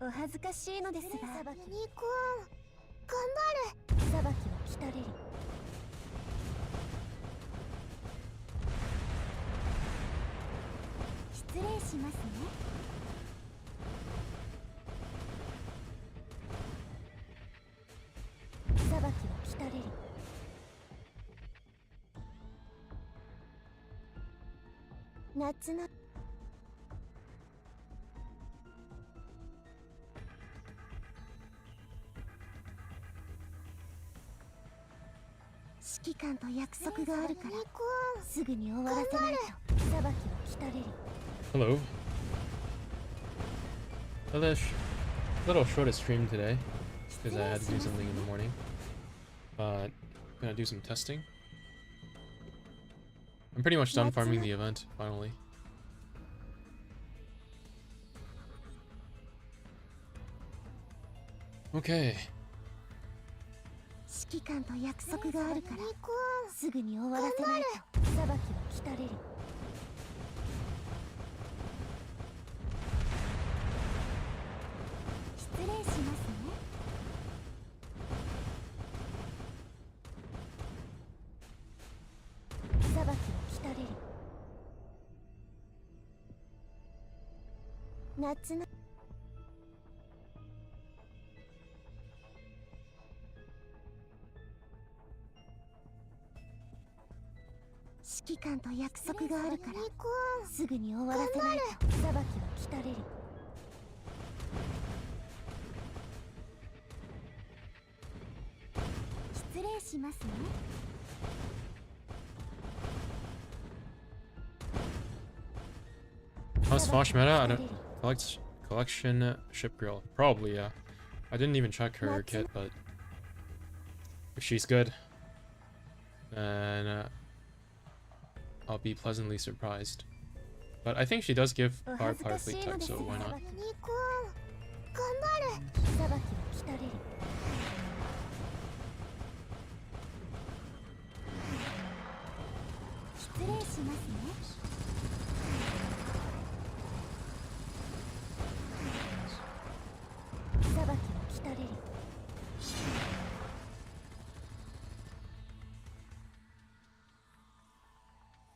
お恥ずかしいのですが、ユニコーン、頑張る。裁きは来たれる。失礼しますね。裁きは来たれる。夏の指揮官と約束があるからすぐに終わらせないと裁きは来たれる。 Hello. Little shorter stream today because I had to do something in the morning. But I'm gonna do some testing. I'm pretty much done farming the event finally. Okay. 指揮官と約束があるからすぐに終わらせないと裁きは来たれる。失礼しますね。裁きは来たれる。夏の指揮官と約束があるからすぐに終わらせないと裁きは来たれる。失礼しますね。How's Fosh meta? I don't collection ship girl. Probably, yeah. I didn't even check her kit, but if she's good, then I'll be pleasantly surprised. But I think she does give our Firefleet tech, so why not?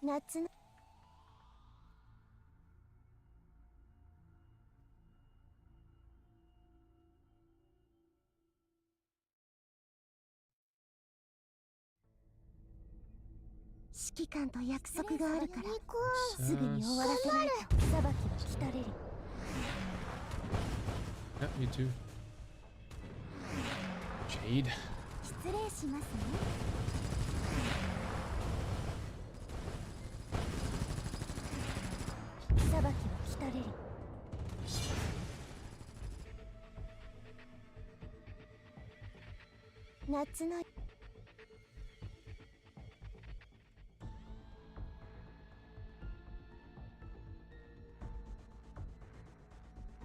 夏の指揮官と約束があるからすぐに終わらせないと裁きは来たれる。 Yeah, you too. Jade. 失礼しますね。裁きは来たれる。夏の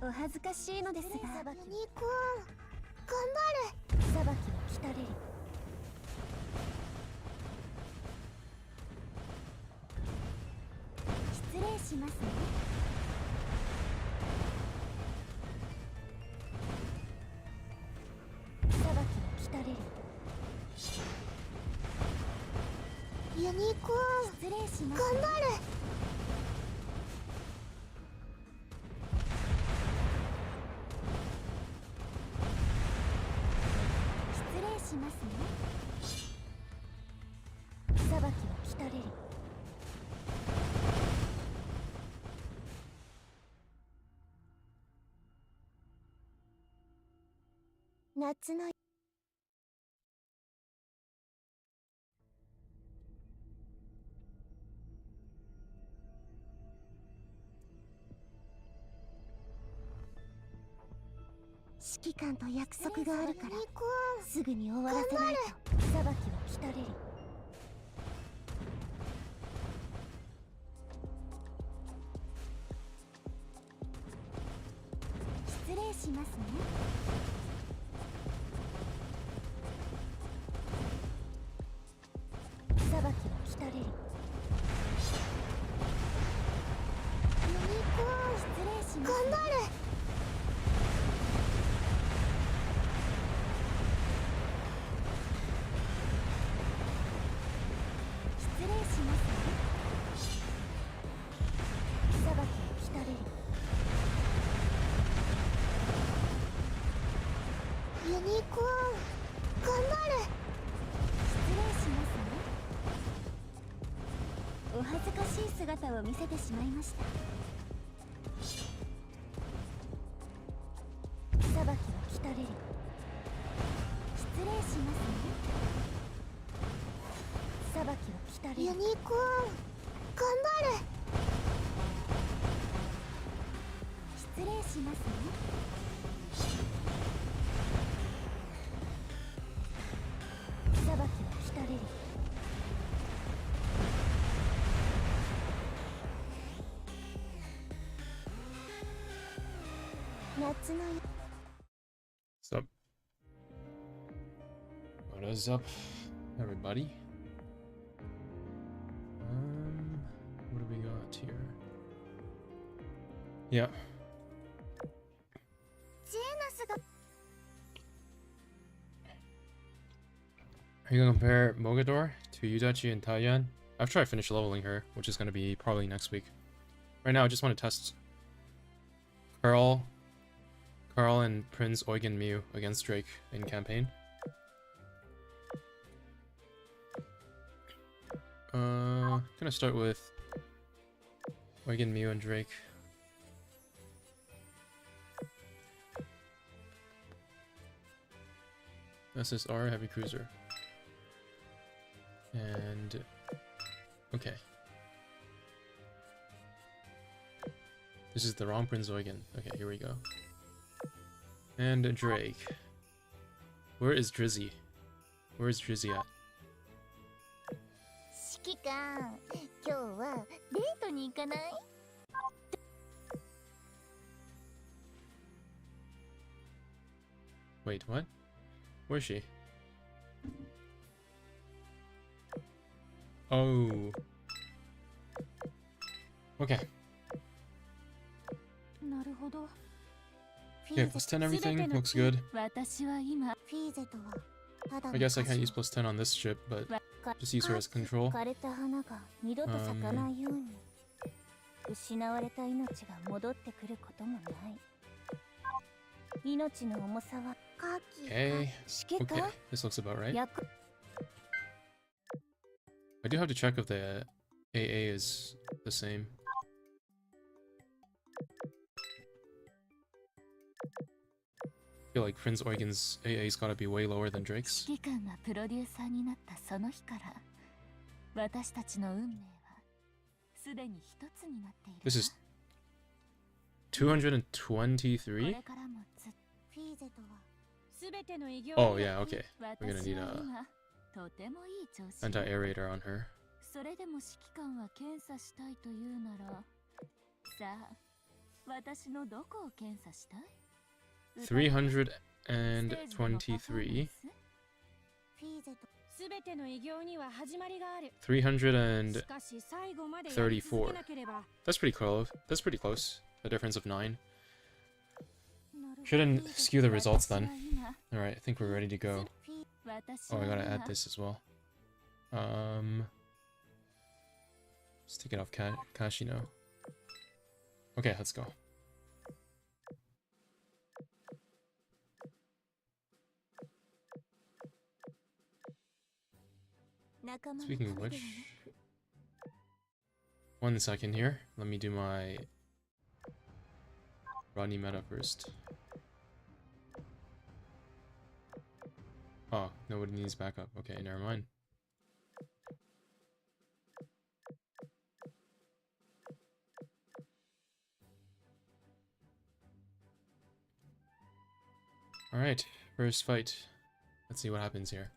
お恥ずかしいのですが、ユニコーン、頑張る。裁きは来たれる。失礼しますね。裁きは来たれる。ユニコーン、失礼しますね。頑張る。失礼しますね。裁きは来たれる。夏の指揮官と約束があるからすぐに終わらせないと裁きは来たれる。失礼しますね。裁きは来たれる。ユニコーン、失礼しますね。頑張る。お恥ずかしい姿を見せてしまいました。裁きは来たれり。失礼しますね。裁きは来たれり。ユニコーン、頑張れ。失礼しますね。裁きは来たれり。夏の What's up? What is up, everybody? What do we got here? Yeah. Are you gonna compare Mogador to Yudachi and Taiyan? After I finish leveling her, which is gonna be probably next week. Right now, I just want to test Carl and Prince Oiran Muse against Drake in campaign. Gonna start with Oiran Muse and Drake. SSR Heavy Cruiser. And okay. This is the wrong Prince Eugen. Okay, here we go. And Drake. Where is Drizzy? Where is Drizzy at? 指揮官、今日はデートに行かない？ Wait, what? Where is she? Oh. Okay. Okay, plus 10 everything, looks good. I guess I can't use plus 10 on this ship, but just use her as control. Okay, this looks about right. I do have to check if the AA is the same. I feel like Prince Eugen's AA's gotta be way lower than Drake's. This is 223? Oh yeah, okay. We're gonna need a anti-aerator on her. 323. 334. That's pretty close. That's pretty close. A difference of 9. Shouldn't skew the results then. Alright, I think we're ready to go. Oh, I gotta add this as well. Let's take it off Kashino. Okay, let's go. Speaking of which, 1 second here. Let me do my Rodney meta first. Oh, nobody needs backup. Okay, never mind. Alright, first fight. Let's see what happens here.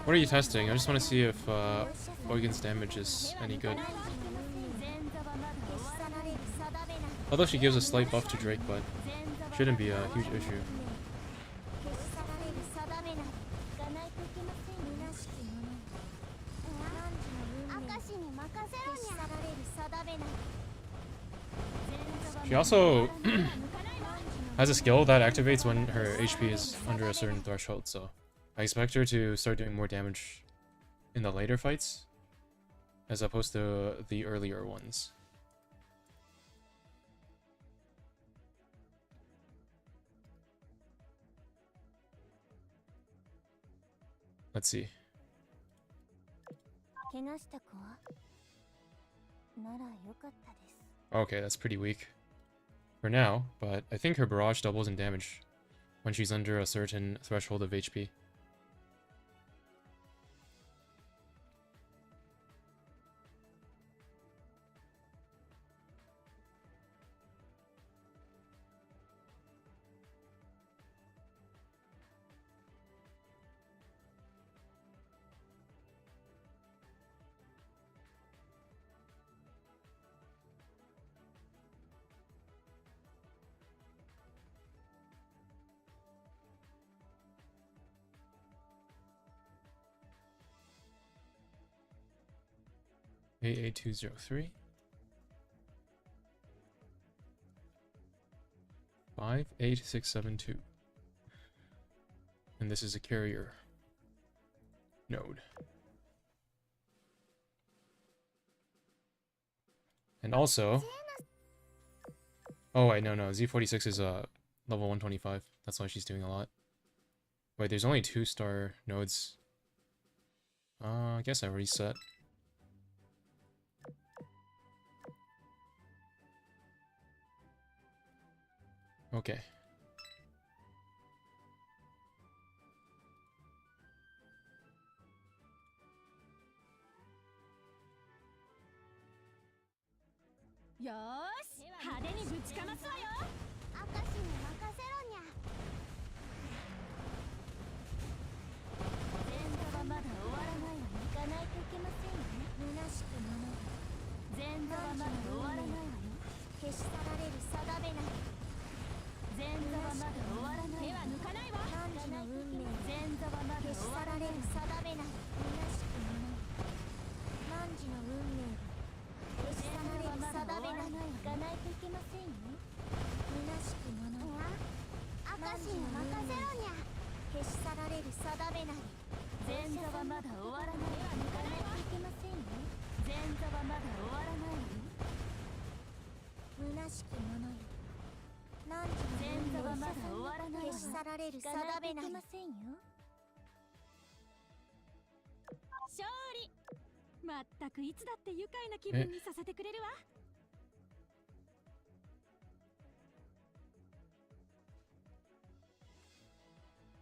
What are you testing? I just want to see if Eugen's damage is any good. Although she gives a slight buff to Drake, but shouldn't be a huge issue. She also has a skill that activates when her HP is under a certain threshold, so I expect her to start doing more damage in the later fights as opposed to the earlier ones. Let's see. Okay, that's pretty weak for now, but I think her barrage doubles in damage when she's under a certain threshold of HP. AA203 58672, and this is a carrier node. And also, oh wait, no, Z46 is level 125. That's why she's doing a lot. Wait, there's only 2-star nodes. I guess I reset. Okay. Eh.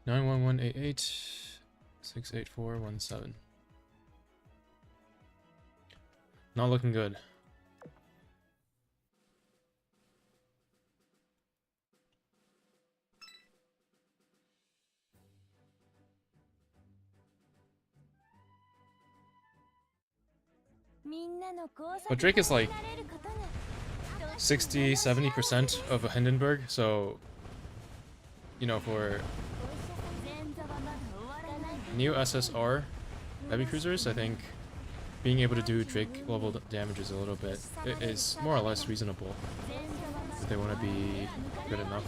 91188-68417. Not looking good. But Drake is like 60-70% of a Hindenburg, so you know, for new SSR heavy cruisers, I think being able to do Drake level damage is a little bit, it is more or less reasonable if they want to be good enough.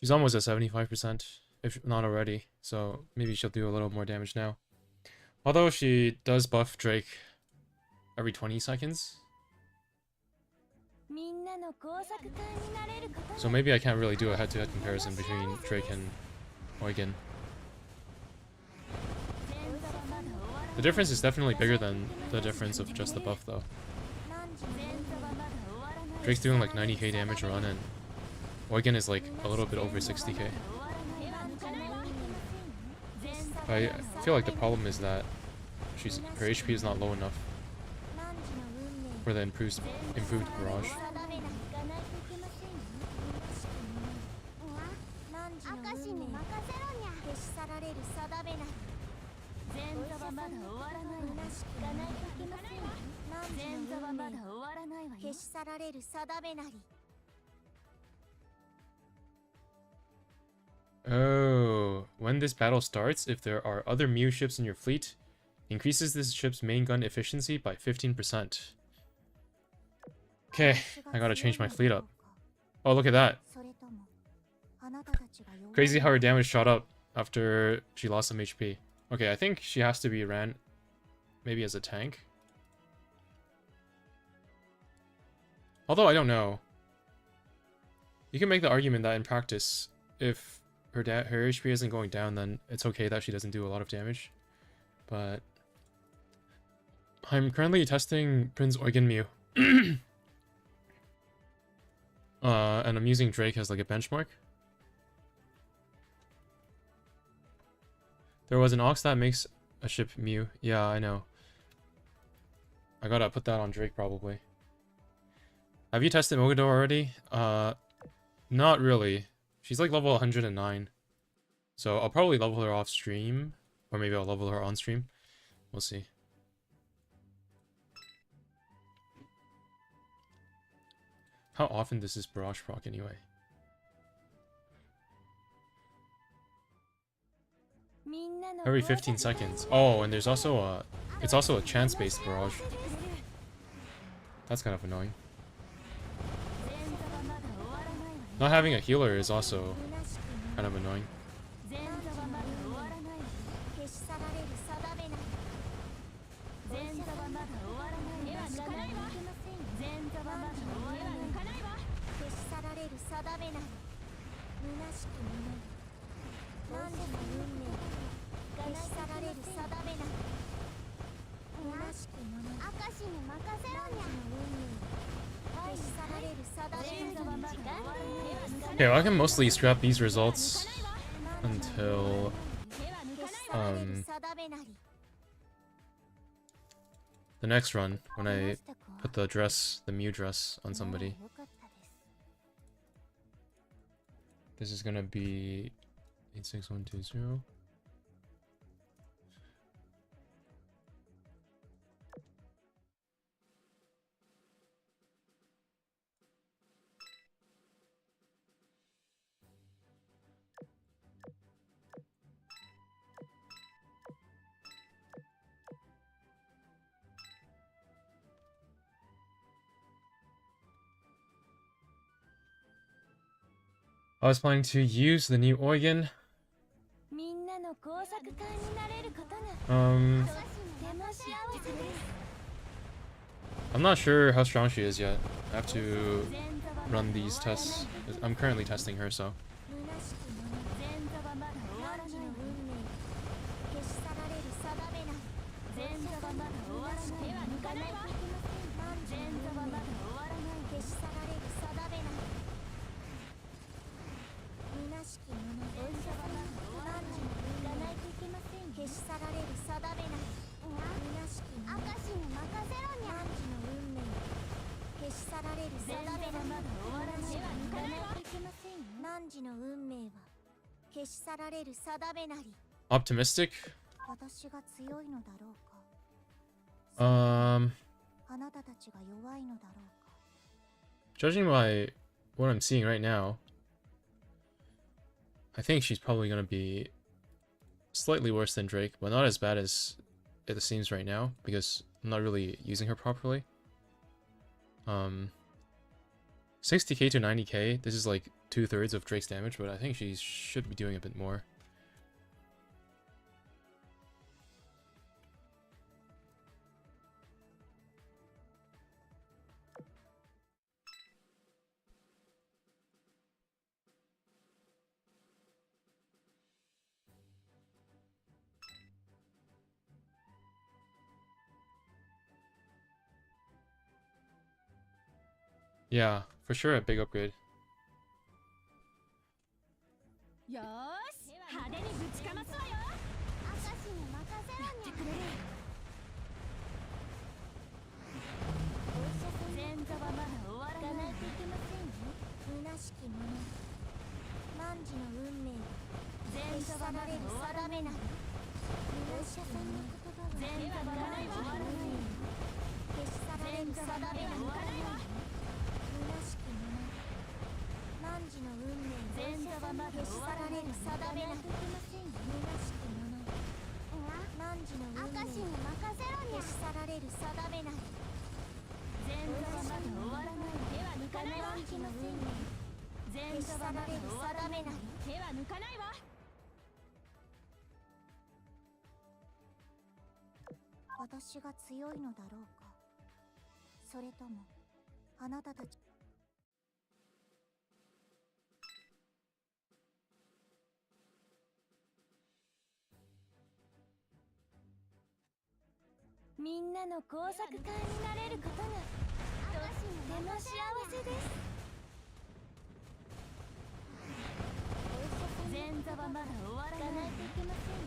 She's almost at 75%, if not already, so maybe she'll do a little more damage now. Although she does buff Drake every 20 seconds. So maybe I can't really do a head-to-head comparison between Drake and Eugen. The difference is definitely bigger than the difference of just the buff though. Drake's doing like 90k damage a run, and Eugen is like a little bit over 60k. I feel like the problem is that her HP is not low enough for the improved barrage. Oh, when this battle starts, if there are other Muse ships in your fleet, increases this ship's main gun efficiency by 15%. Okay, I gotta change my fleet up. Oh, look at that. Crazy how her damage shot up after she lost some HP. Okay, I think she has to be ran maybe as a tank. Although I don't know. You can make the argument that in practice, if her HP isn't going down, then it's okay that she doesn't do a lot of damage. But I'm currently testing Prince Oiran Muse. And I'm using Drake as like a benchmark. There was an ox that makes a ship Muse. Yeah, I know. I gotta put that on Drake probably. Have you tested Mogador already? Not really. She's like level 109. So I'll probably level her off stream. Or maybe I'll level her on stream. We'll see. How often does this barrage proc anyway? Every 15 seconds. Oh, and there's also a... It's also a chance-based barrage. That's kind of annoying. Not having a healer is also kind of annoying. Okay, well, I can mostly scrap these results until the next run, when I put the Muse dress on somebody. This is gonna be 86120. I was planning to use the new Eugen. I'm not sure how strong she is yet. I have to run these tests. I'm currently testing her, so. Optimistic? Judging by what I'm seeing right now, I think she's probably gonna be slightly worse than Drake, but not as bad as it seems right now, because I'm not really using her properly. 60k to 90k, this is like 2/3 of Drake's damage, but I think she should be doing a bit more. Yeah, for sure a big upgrade. よーし派手にぶちかますわよ。明石に任せろにゃ。お医者さん前座はまだ終わらないといけませんよ。虚しき者、汝の運命前座はまだ終わらめなり。お医者さんの言葉は前座はまだ終わらないよ。消し去られる定めなり。虚しき者、汝の運命前座はまだ消し去られる定めなり。虚しき者、汝の運命消し去られる定めなり。前座はまだ終わらない。手は抜かないわ。汝の運命前座はまだ終わらめなり。手は抜かないわ。私が強いのだろうか、それともあなたたち。みんなの工作家になれることがとっても幸せです。前座はまだ終わらない。叶えていけませんよ。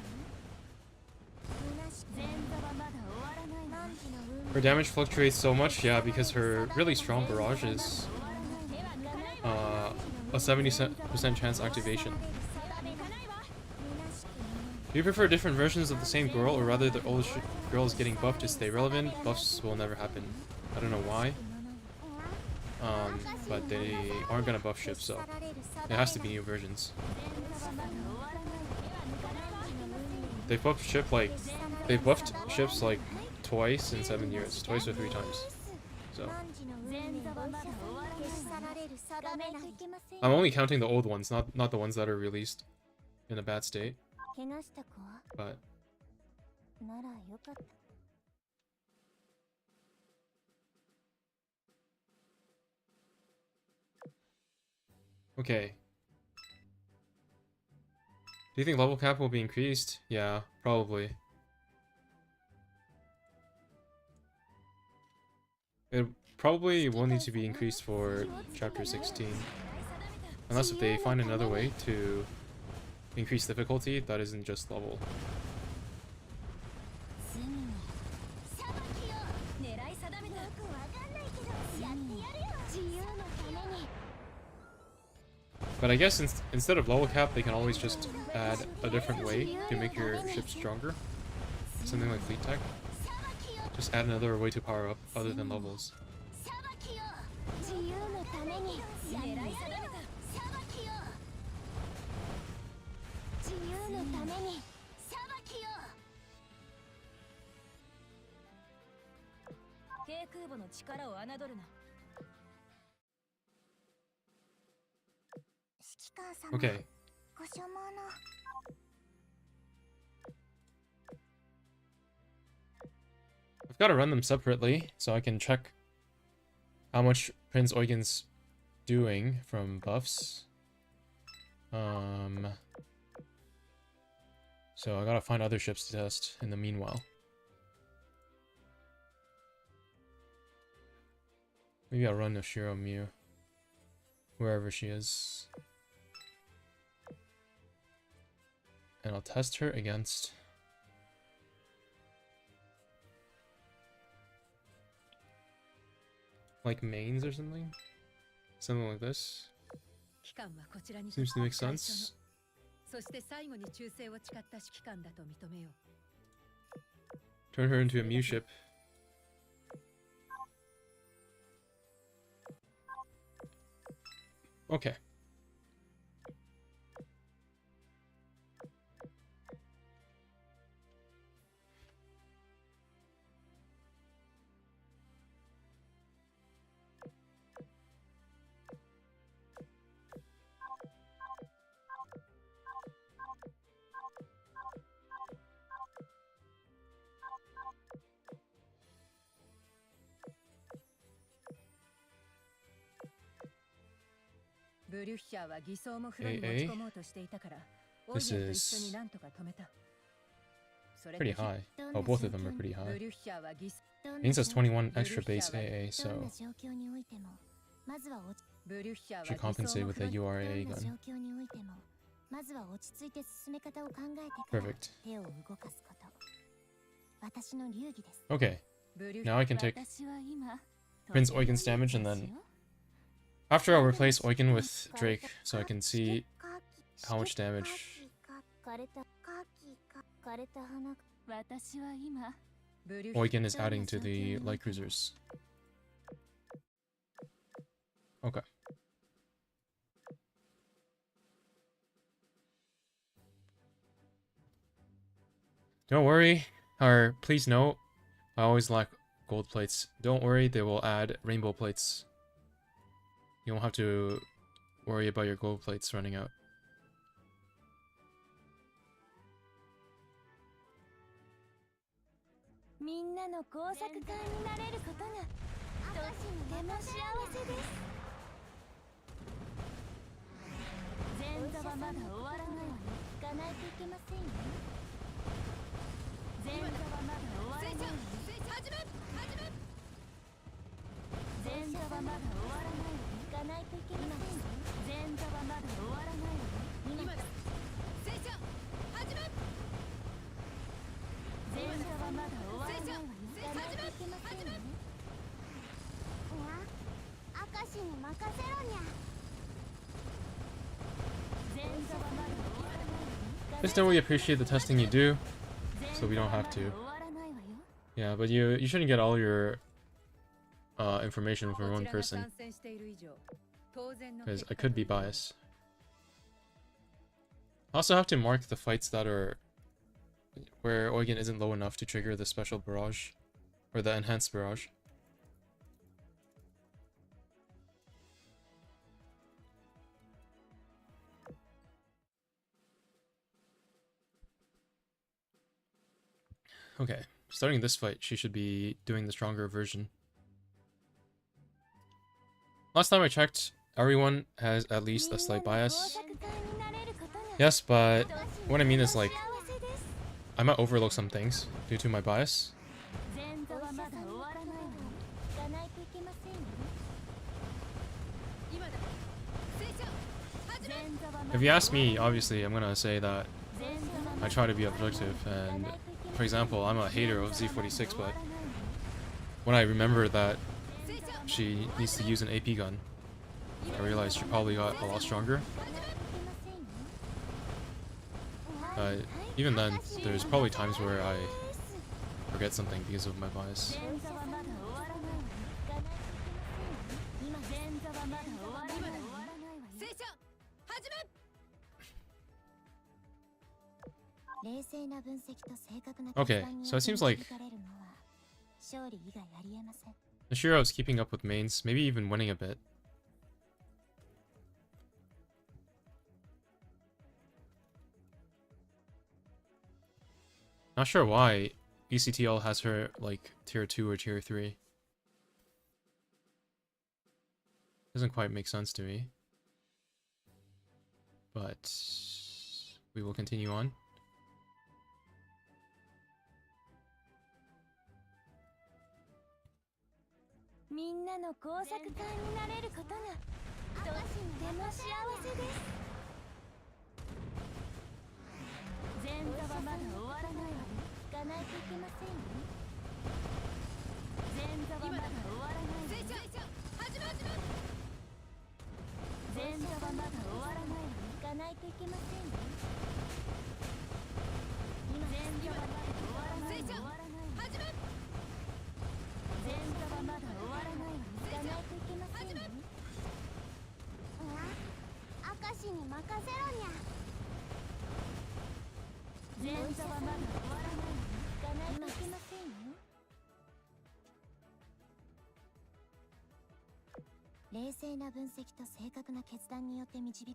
前座はまだ終わらない。汝の運 Her damage fluctuates so much, yeah, because her really strong barrage is a 70% chance activation. Do you prefer different versions of the same girl, or rather the old girl is getting buffed to stay relevant? Buffs will never happen. I don't know why. But they aren't gonna buff ships, so it has to be new versions. They've buffed ships like twice in 7 years, twice or 3 times. So I'm only counting the old ones, not the ones that are released in a bad state. But okay. Do you think level cap will be increased? Yeah, probably. It probably will need to be increased for chapter 16. Unless if they find another way to increase difficulty that isn't just level. But I guess instead of level cap, they can always just add a different way to make your ship stronger. Something like fleet tech. Just add another way to power up other than levels. Okay. I've got to run them separately so I can check how much Prince Eugen's doing from buffs. So I gotta find other ships to test in the meanwhile. Maybe I'll run Noshiro Muse wherever she is. And I'll test her against like mains or something? Something like this. Seems to make sense. Turn her into a Muse ship. Okay. AA. This is pretty high. Oh, both of them are pretty high. Means that's 21 extra base AA, so まずは Should compensate with a ど URA んな gun. 状況においてもまずは落ち着いて進め方を考えてから Perfect. 手を動かすこと。私の流儀です。 Okay, now I can take 私は今 Prince Eugen's damage, and then after I'll replace Eugen with Drake so I can see how much damage 枯れた枯れた花。私は今 Eugen is adding to the light cruisers. Okay. Don't worry, or please note, I always lack gold plates. Don't worry, they will add rainbow plates. You won't have to worry about your gold plates running out. みんなの工作家になれることがとっても幸せです。前座はまだ終わらないわよ。行かないといけませんよ。前座はまだ終わらないわよ。前座はまだ終わらないわよ。行かないといけませんよ。前座はまだ終わらないわよ。今だ。前座はまだ終わらないわよ。行かないといけませんよ。いや、明石に任せろにゃ。前座はまだ終わらないわよ。 Just know we appreciate the testing you do, so we don't have to. 終わらないわよ。 Yeah, but you shouldn't get all your information from one person, because I could be biased. I also have to mark the fights that are where Eugen isn't low enough to trigger the special barrage, or the enhanced barrage. Okay, starting this fight, she should be doing the stronger version. Last time I checked, everyone has at least a slight bias. Yes, but what I mean is, like, I might overlook some things due to my bias. If you ask me, obviously, I'm gonna say that I try to be objective, and for example, I'm a hater of Z46, but when I remember that she needs to use an AP gun, I realized she probably got a lot stronger. But even then, there's probably times where I forget something because of my bias. Okay, so it seems like noshiro is keeping up with mains, maybe even winning a bit. Not sure why ECTL has her like tier 2 or tier 3. Doesn't quite make sense to me. But we will continue on.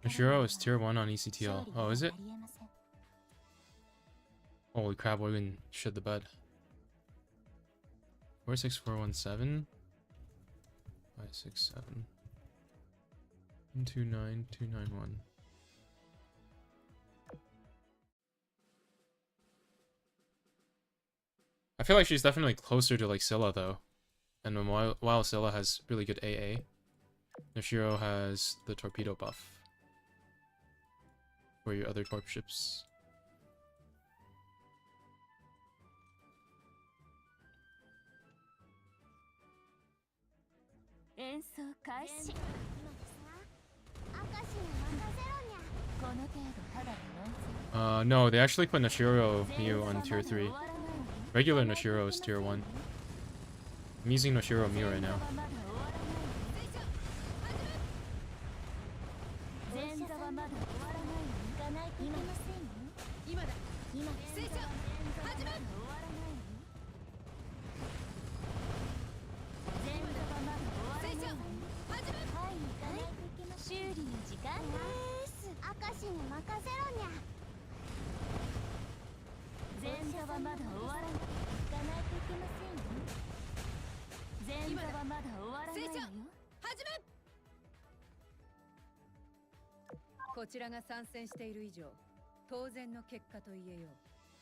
Noshiro is tier 1 on ECTL. Oh, is it? Holy crap, Eugen shit the bed. 46417 567 129291. I feel like she's definitely closer to like Scylla though. And while Scylla has really good AA, Noshiro has the torpedo buff for your other torp ships. 演奏開始。 No, they actually put Noshiro Muse on tier 3. Regular Noshiro is tier 1. I'm using Noshiro Muse right now.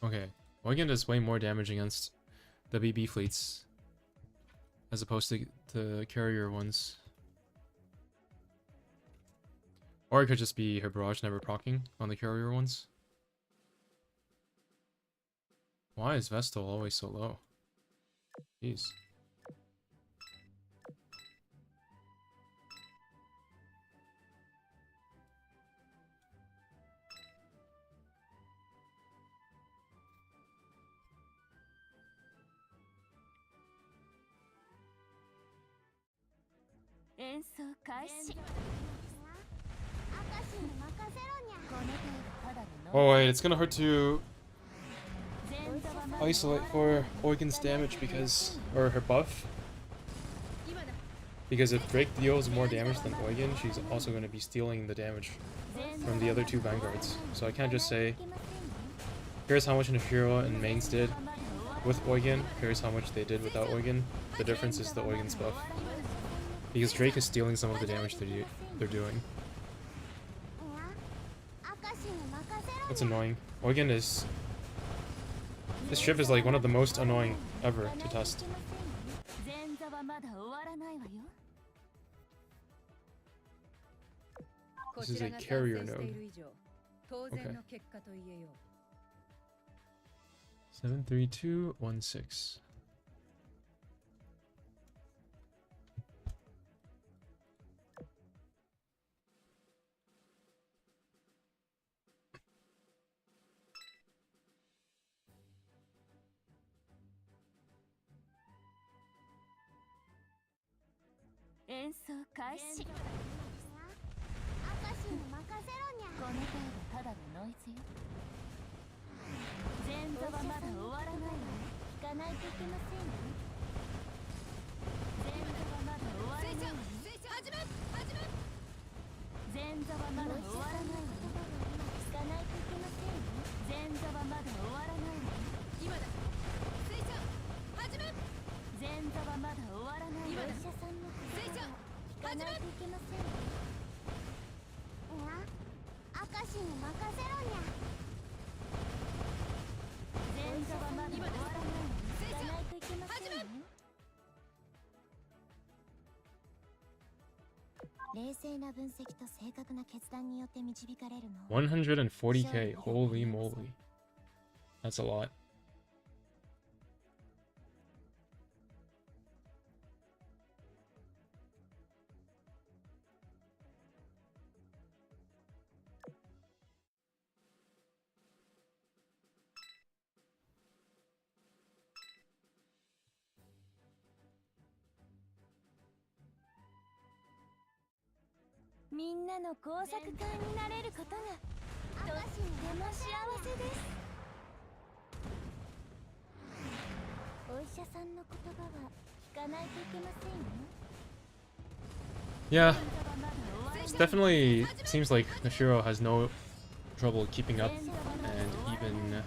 Okay, Eugen does way more damage against the BB fleets as opposed to the carrier ones. Or it could just be her barrage never proccing on the carrier ones. Why is Vestal always so low? Jeez. Oh wait, it's gonna hurt to isolate for Eugen's damage because, or her buff. Because if Drake deals more damage than Eugen, she's also going to be stealing the damage from the other two vanguards. So I can't just say, here's how much Noshiro and mains did with Eugen, here's how much they did without Eugen. The difference is the Eugen's buff. Because Drake is stealing some of the damage they're doing. That's annoying. Eugen is... This ship is like one of the most annoying ever to test. This is a carrier node. Okay. 73216. $140k, holy moly. That's a lot. Yeah, it definitely seems like Noshiro has no trouble keeping up, and even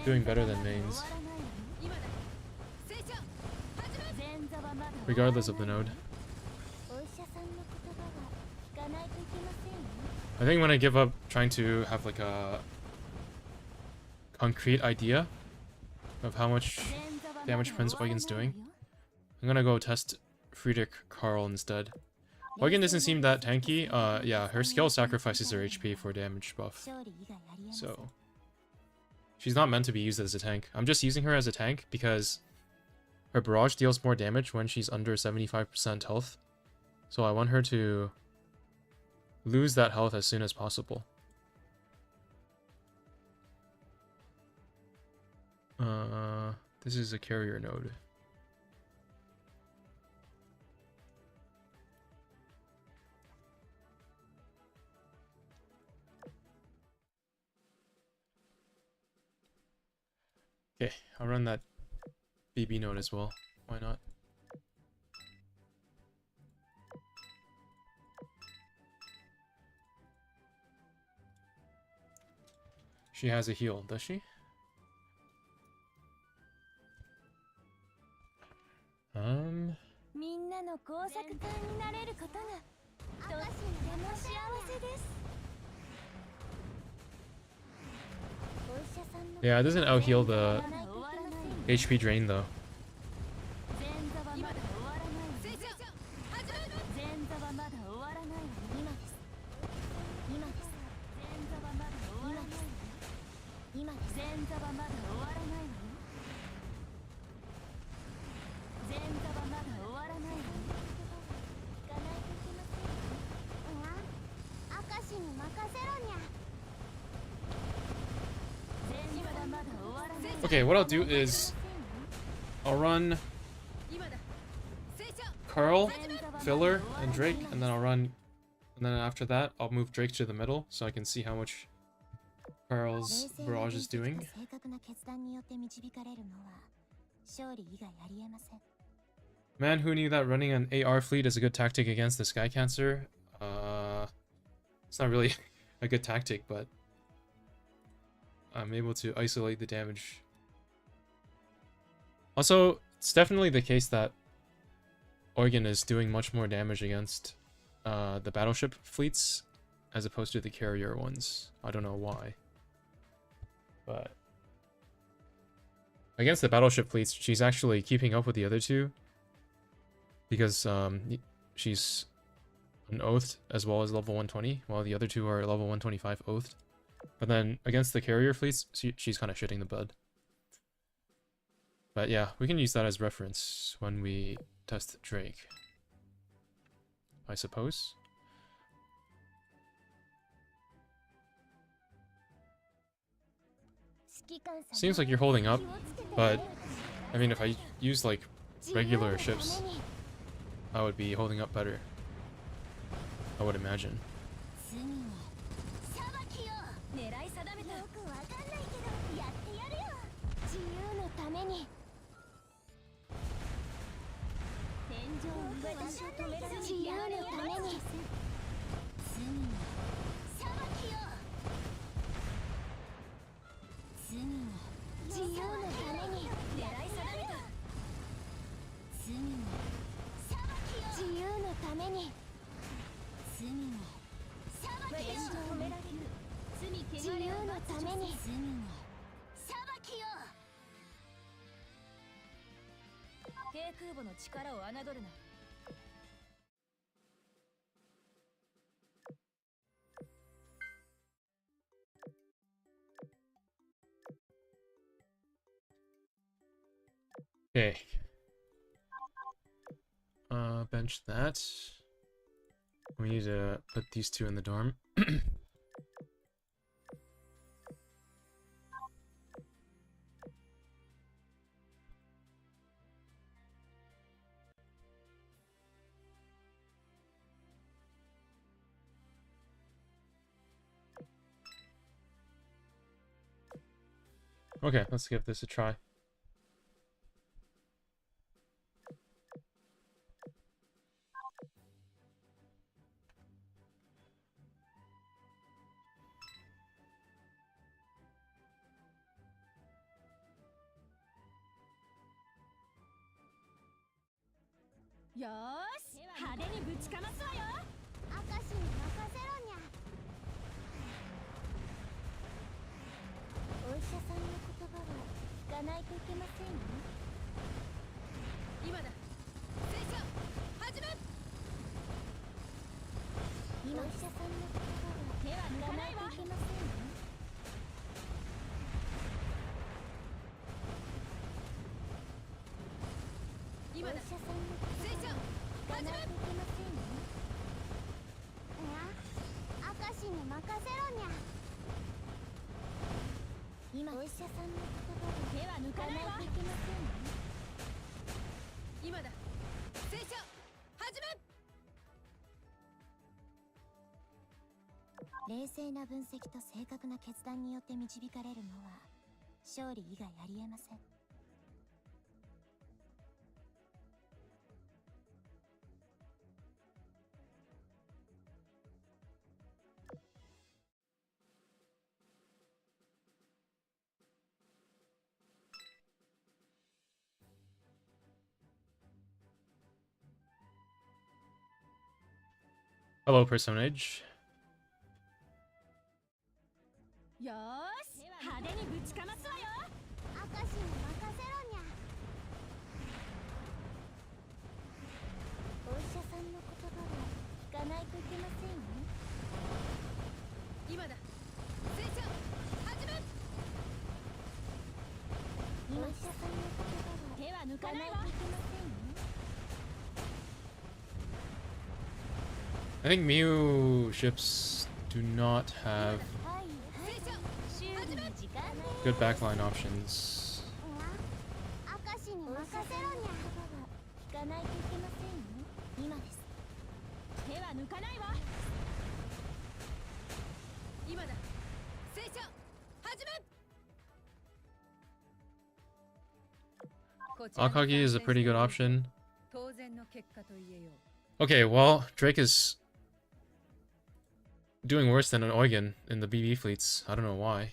doing better than mains. regardless of the node. お医者さんの言葉は聞かないといけませんよ。 I think when I give up trying to have like a concrete idea of how much damage Prince Eugen's doing, I'm gonna go test Friedrich Karl instead. Eugen doesn't seem that tanky. Yeah, her skill sacrifices her HP for damage buff. 勝利以外ありえません。 So she's not meant to be used as a tank. I'm just using her as a tank because her barrage deals more damage when she's under 75% health. So I want her to lose that health as soon as possible. This is a carrier node. Okay, I'll run that BB node as well. Why not? She has a heal, does she? Um, みんなの工作家になれることがとっても幸せです。 お医者さんの yeah, it doesn't out heal the 聞かないといけませんよ。 HP drain though. 前座はまだ終わらないわ。前座はまだ終わらないわ。今です。今です。前座はまだ終わらないわ。今です。前座はまだ終わらないわよ。前座はまだ終わらないわよ。聞かないといけませんよ。明石に任せろにゃ。 前座はまだ終わらないわよ。 Okay, what I'll do is I'll run Carl, Filler, and Drake, and then and then after that I'll move Drake to the middle so I can see how much Carl's barrage is doing. 正確な決断によって導かれるのは勝利以外ありえません。 Man who knew that running an AR fleet is a good tactic against the Sky Cancer. It's not really a good tactic, but I'm able to isolate the damage. Also, it's definitely the case that Eugen is doing much more damage against the battleship fleets as opposed to the carrier ones. I don't know why. But against the battleship fleets, she's actually keeping up with the other two. Because she's an oathed as well as level 120, while the other two are level 125 oathed. But then against the carrier fleets, she's kind of shitting the bed. But yeah, we can use that as reference when we test Drake, I suppose. Seems like you're holding up, but I mean, if I use like regular ships, I would be holding up better, I would imagine. 次は裁きよ。狙い定めた。よくわかんないけどやってやるよ。自由のために。天井を私を止められる。自由のために。次は裁きよ。次は自由のために。狙い定めた。次は裁きよ。自由のために。次は裁きよ。止められる。自由のために。次は裁きよ。低空母の力を侮るな。 Okay. Bench that. We need to put these two in the dorm. Okay, let's give this a try. よーし派手にぶちかますわよ。明石に任せろにゃ。お医者さんの言葉は聞かないといけませんよ。今だ戦車始め。今お医者さんの言葉は手は抜かないわ。聞かないといけませんよ。今だお医者さんの言葉は聞かないといけませんよ。明石に任せろにゃ。今お医者さんの言葉は手は抜聞かないいかなわ。といけませんよ。今だ戦車始め。冷静な分析と正確な決断によって導かれるのは勝利以外ありえません。Hello, personage. よーし派手にぶちかますわよ。明石に任せろにゃ。お医者さんの言葉は聞かないといけませんよ。今だ戦車始め。今お医者さんの言葉は手は抜聞かなかないいわ。といけませんよ。 I think Mew ships do not have はいはい。修理の時間です。 good backline options. 明石に任せろにゃ。聞かないといけませんよ。今です。手は抜かないわ。今だ戦車始め。 Akagi is a pretty good option. 当然の結果と言えよう。 Okay, well, Drake is doing worse than an Eugen in the BB fleets. I don't know why.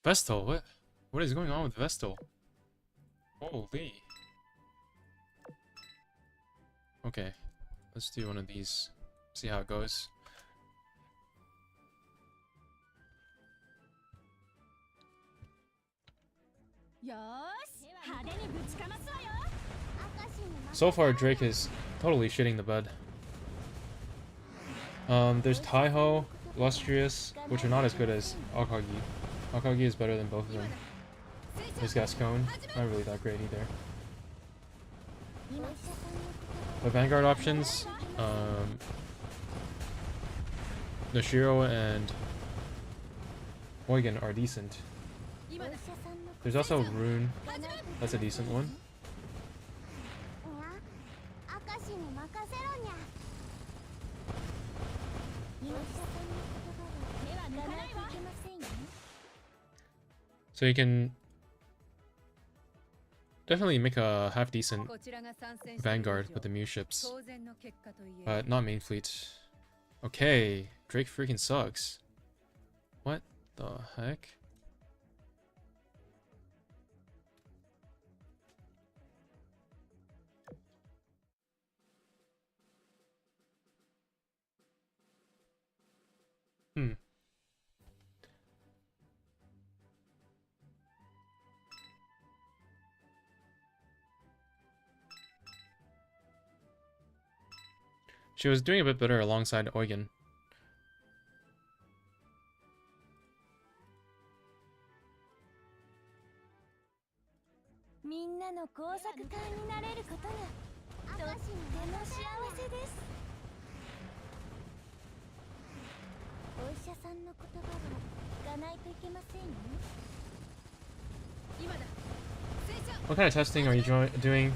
Vestal, what is going on with Vestal? Holy. Okay, let's do one of these. See how it goes. So far, Drake is totally shitting the bed. There's Taiho, Lustrious, which are not as good as Akagi. Akagi is better than both of them. There's Gascon, not really that great either. The Vanguard options, Noshiro and Eugen are decent. There's also Rune, that's a decent one. So you can definitely make a half-decent Vanguard with the Muse ships, but not main fleet. Okay, Drake freaking sucks. What the heck? She was doing a bit better alongside Eugen. What kind of testing are you doing?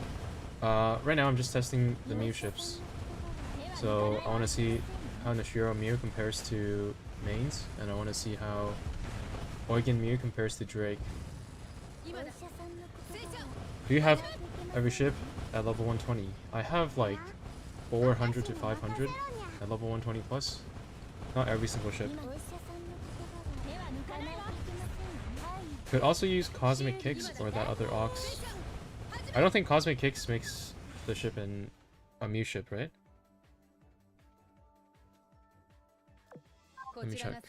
Right now I'm just testing the Muse ships. So I want to see how Noshiro Mew compares to mains, and I want to see how Eugen Mew compares to Drake. Do you have every ship at level 120? I have like 400 to 500 at level 120 plus. Not every single ship. Could also use Cosmic Kicks or that other Ox. I don't think Cosmic Kicks makes the ship in a Muse ship, right? Let me check.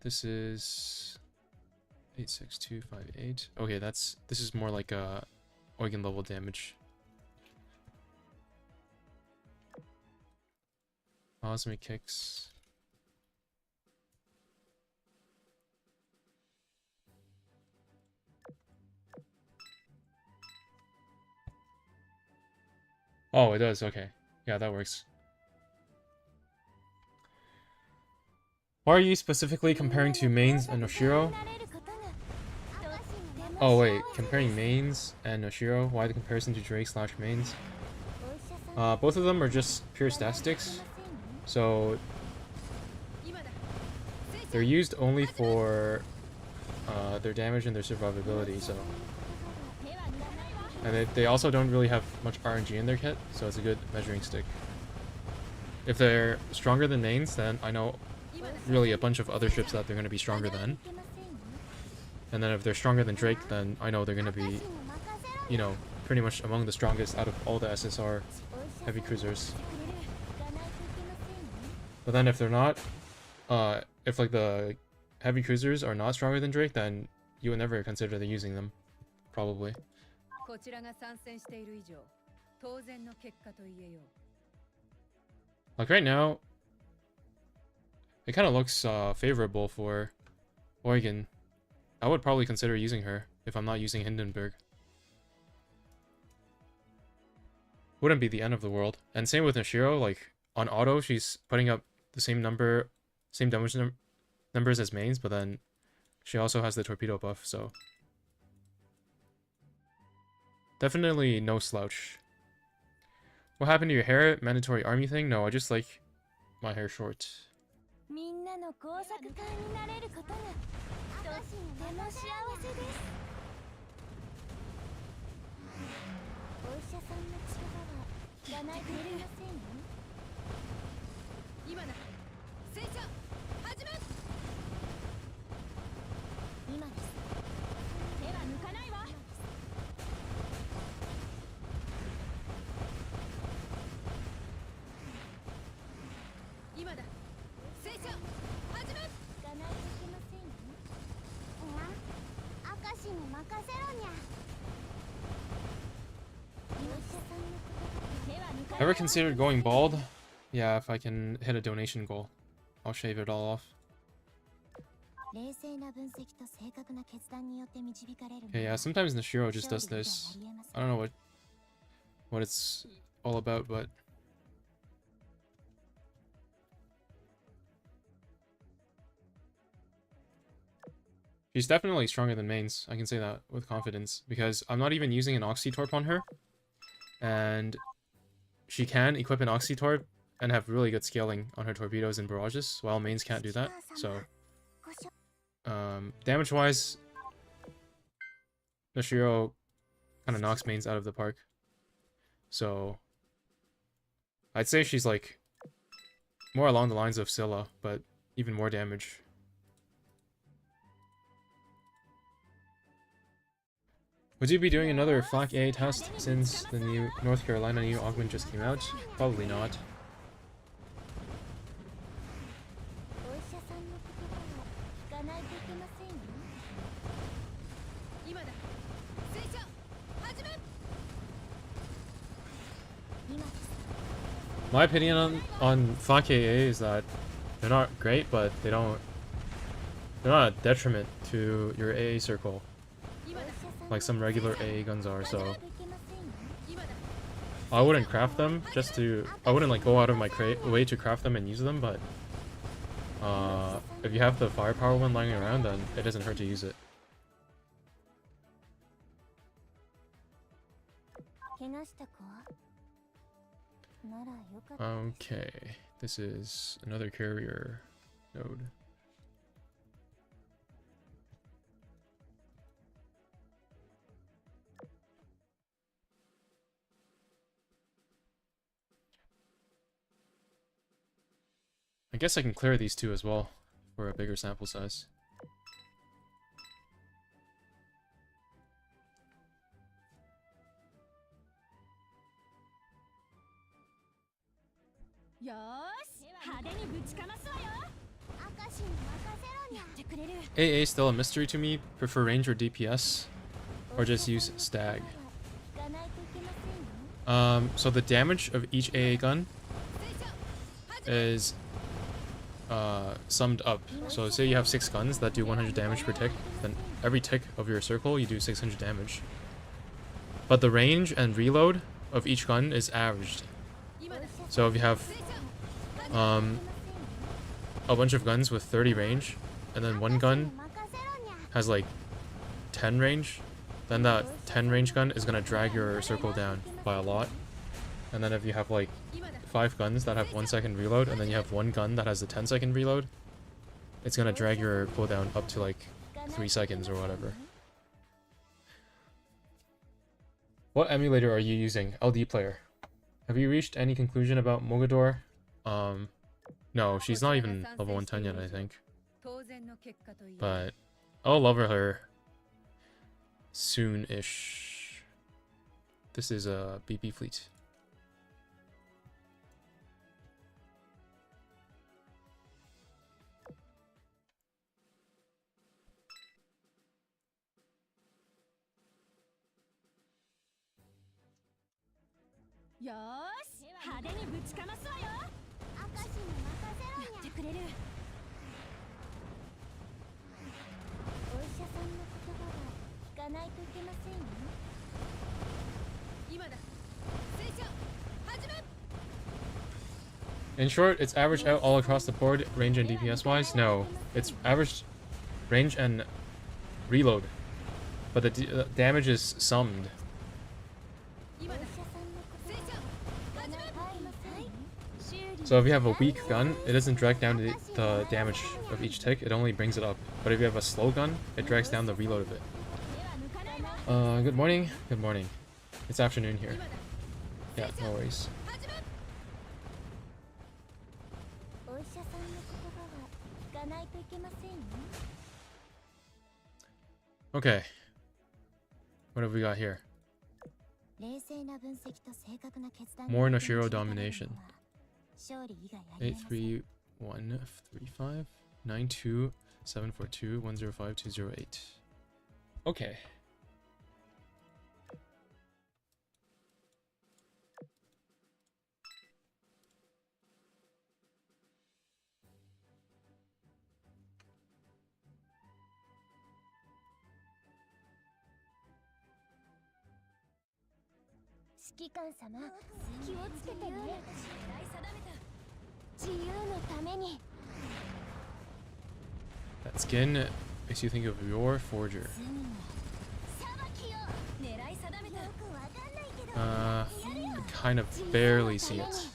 This is 86258. Okay, this is more like a Eugen level damage. Cosmic Kicks. Oh, it does. Okay. Yeah, that works. Why are you specifically comparing to mains and noshiro? Oh wait, comparing mains and noshiro? Why the comparison to Drake / mains? Both of them are just pure statistics. So they're used only for their damage and their survivability, so. And they also don't really have much RNG in their kit, so it's a good measuring stick. If they're stronger than mains, then I know really a bunch of other ships that they're going to be stronger than. And then if they're stronger than Drake, then I know they're going to be, you know, pretty much among the strongest out of all the SSR heavy cruisers. But then if they're not, if like the heavy cruisers are not stronger than Drake, then you would never consider using them, probably. Like right now, it kind of looks favorable for Eugen. I would probably consider using her if I'm not using Hindenburg. Wouldn't be the end of the world. And same with Noshiro, like on auto, she's putting up the same damage numbers as mains, but then she also has the torpedo buff, so definitely no slouch. What happened to your hair? Mandatory army thing? No, I just like my hair short. Ever considered going bald? Yeah, if I can hit a donation goal, I'll shave it all off. Okay, yeah, sometimes Noshiro just does this. I don't know what it's all about, but she's definitely stronger than mains. I can say that with confidence because I'm not even using an Oxytorp on her, and she can equip an Oxytorp and have really good scaling on her torpedoes and barrages, while mains can't do that. So, damage-wise, Noshiro kind of knocks mains out of the park. So, I'd say she's like more along the lines of Scylla, but even more damage. Would you be doing another Flak A test since the new North Carolina new augment just came out? Probably not. My opinion on Flak AA is that they're not great, but they're not a detriment to your AA circle, like some regular AA guns are, so I wouldn't craft them I wouldn't like go out of my way to craft them and use them, but if you have the firepower one lying around, then it doesn't hurt to use it. Okay, this is another carrier. node. I guess I can clear these two as well for a bigger sample size. AA is still a mystery to me. Prefer range or DPS, or just use stag. So the damage of each AA gun is summed up. So say you have 6 guns that do 100 damage per tick, then every tick of your circle you do 600 damage. But the range and reload of each gun is averaged. So if you have a bunch of guns with 30 range, and then one gun has like 10 range, then that 10 range gun is gonna drag your circle down by a lot. And then if you have like 5 guns that have 1 second reload, and then you have one gun that has a 10-second reload, it's gonna drag your cooldown up to like 3 seconds or whatever. What emulator are you using? LD player. Have you reached any conclusion about Mogador? No, she's not even level 110 yet, I think. But I'll level her soon-ish. This is a BP fleet. In short, it's averaged out all across the board, range and DPS wise. No, it's averaged range and reload, but the damage is summed. So if you have a weak gun, it doesn't drag down the damage of each tick, it only brings it up. But if you have a slow gun, it drags down the reload of it. Good morning. Good morning. It's afternoon here. Yeah, no worries. Okay. What have we got here? More noshiro domination. 83135 92 742 105 208. Okay. That skin makes you think of your forger. I kind of barely see it.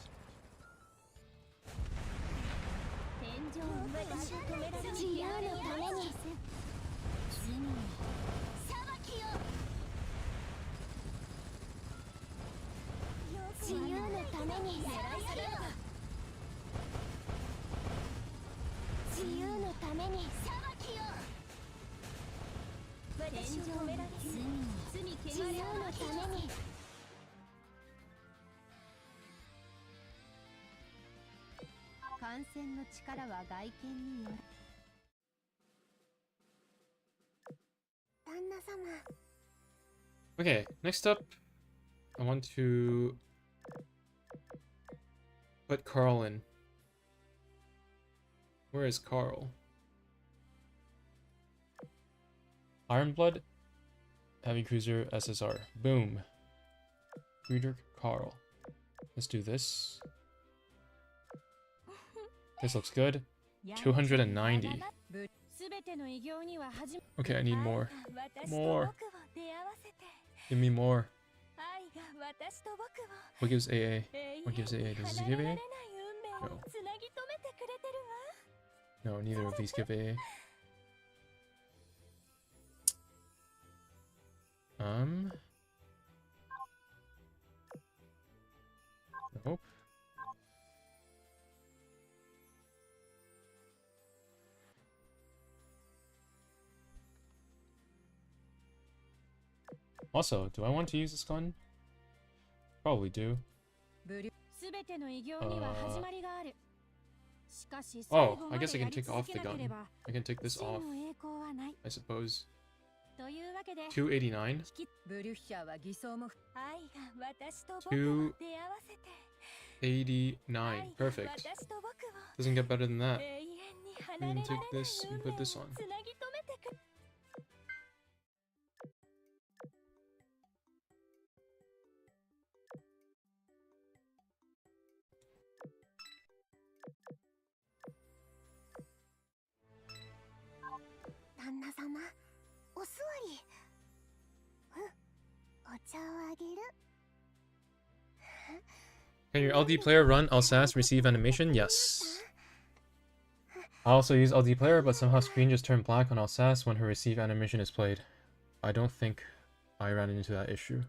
Okay, next up, I want to put Carl in. Where is Carl? Ironblood, Heavy Cruiser, SSR. Boom. Friedrich, Carl. Let's do this. This looks good. 290. Okay, I need more. More. Give me more. What gives AA? What gives AA? Does this give AA? No. No, neither of these give A. Nope. Also, do I want to use this gun? Probably do. Oh, I guess I can take off the gun. I can take this off, I suppose. 289. 289. Perfect. Doesn't get better than that. We can take this and put this on. Can your LD player run Alsace receive animation? Yes. I also use LD player, but somehow screen just turned black on Alsace when her receive animation is played. I don't think I ran into that issue.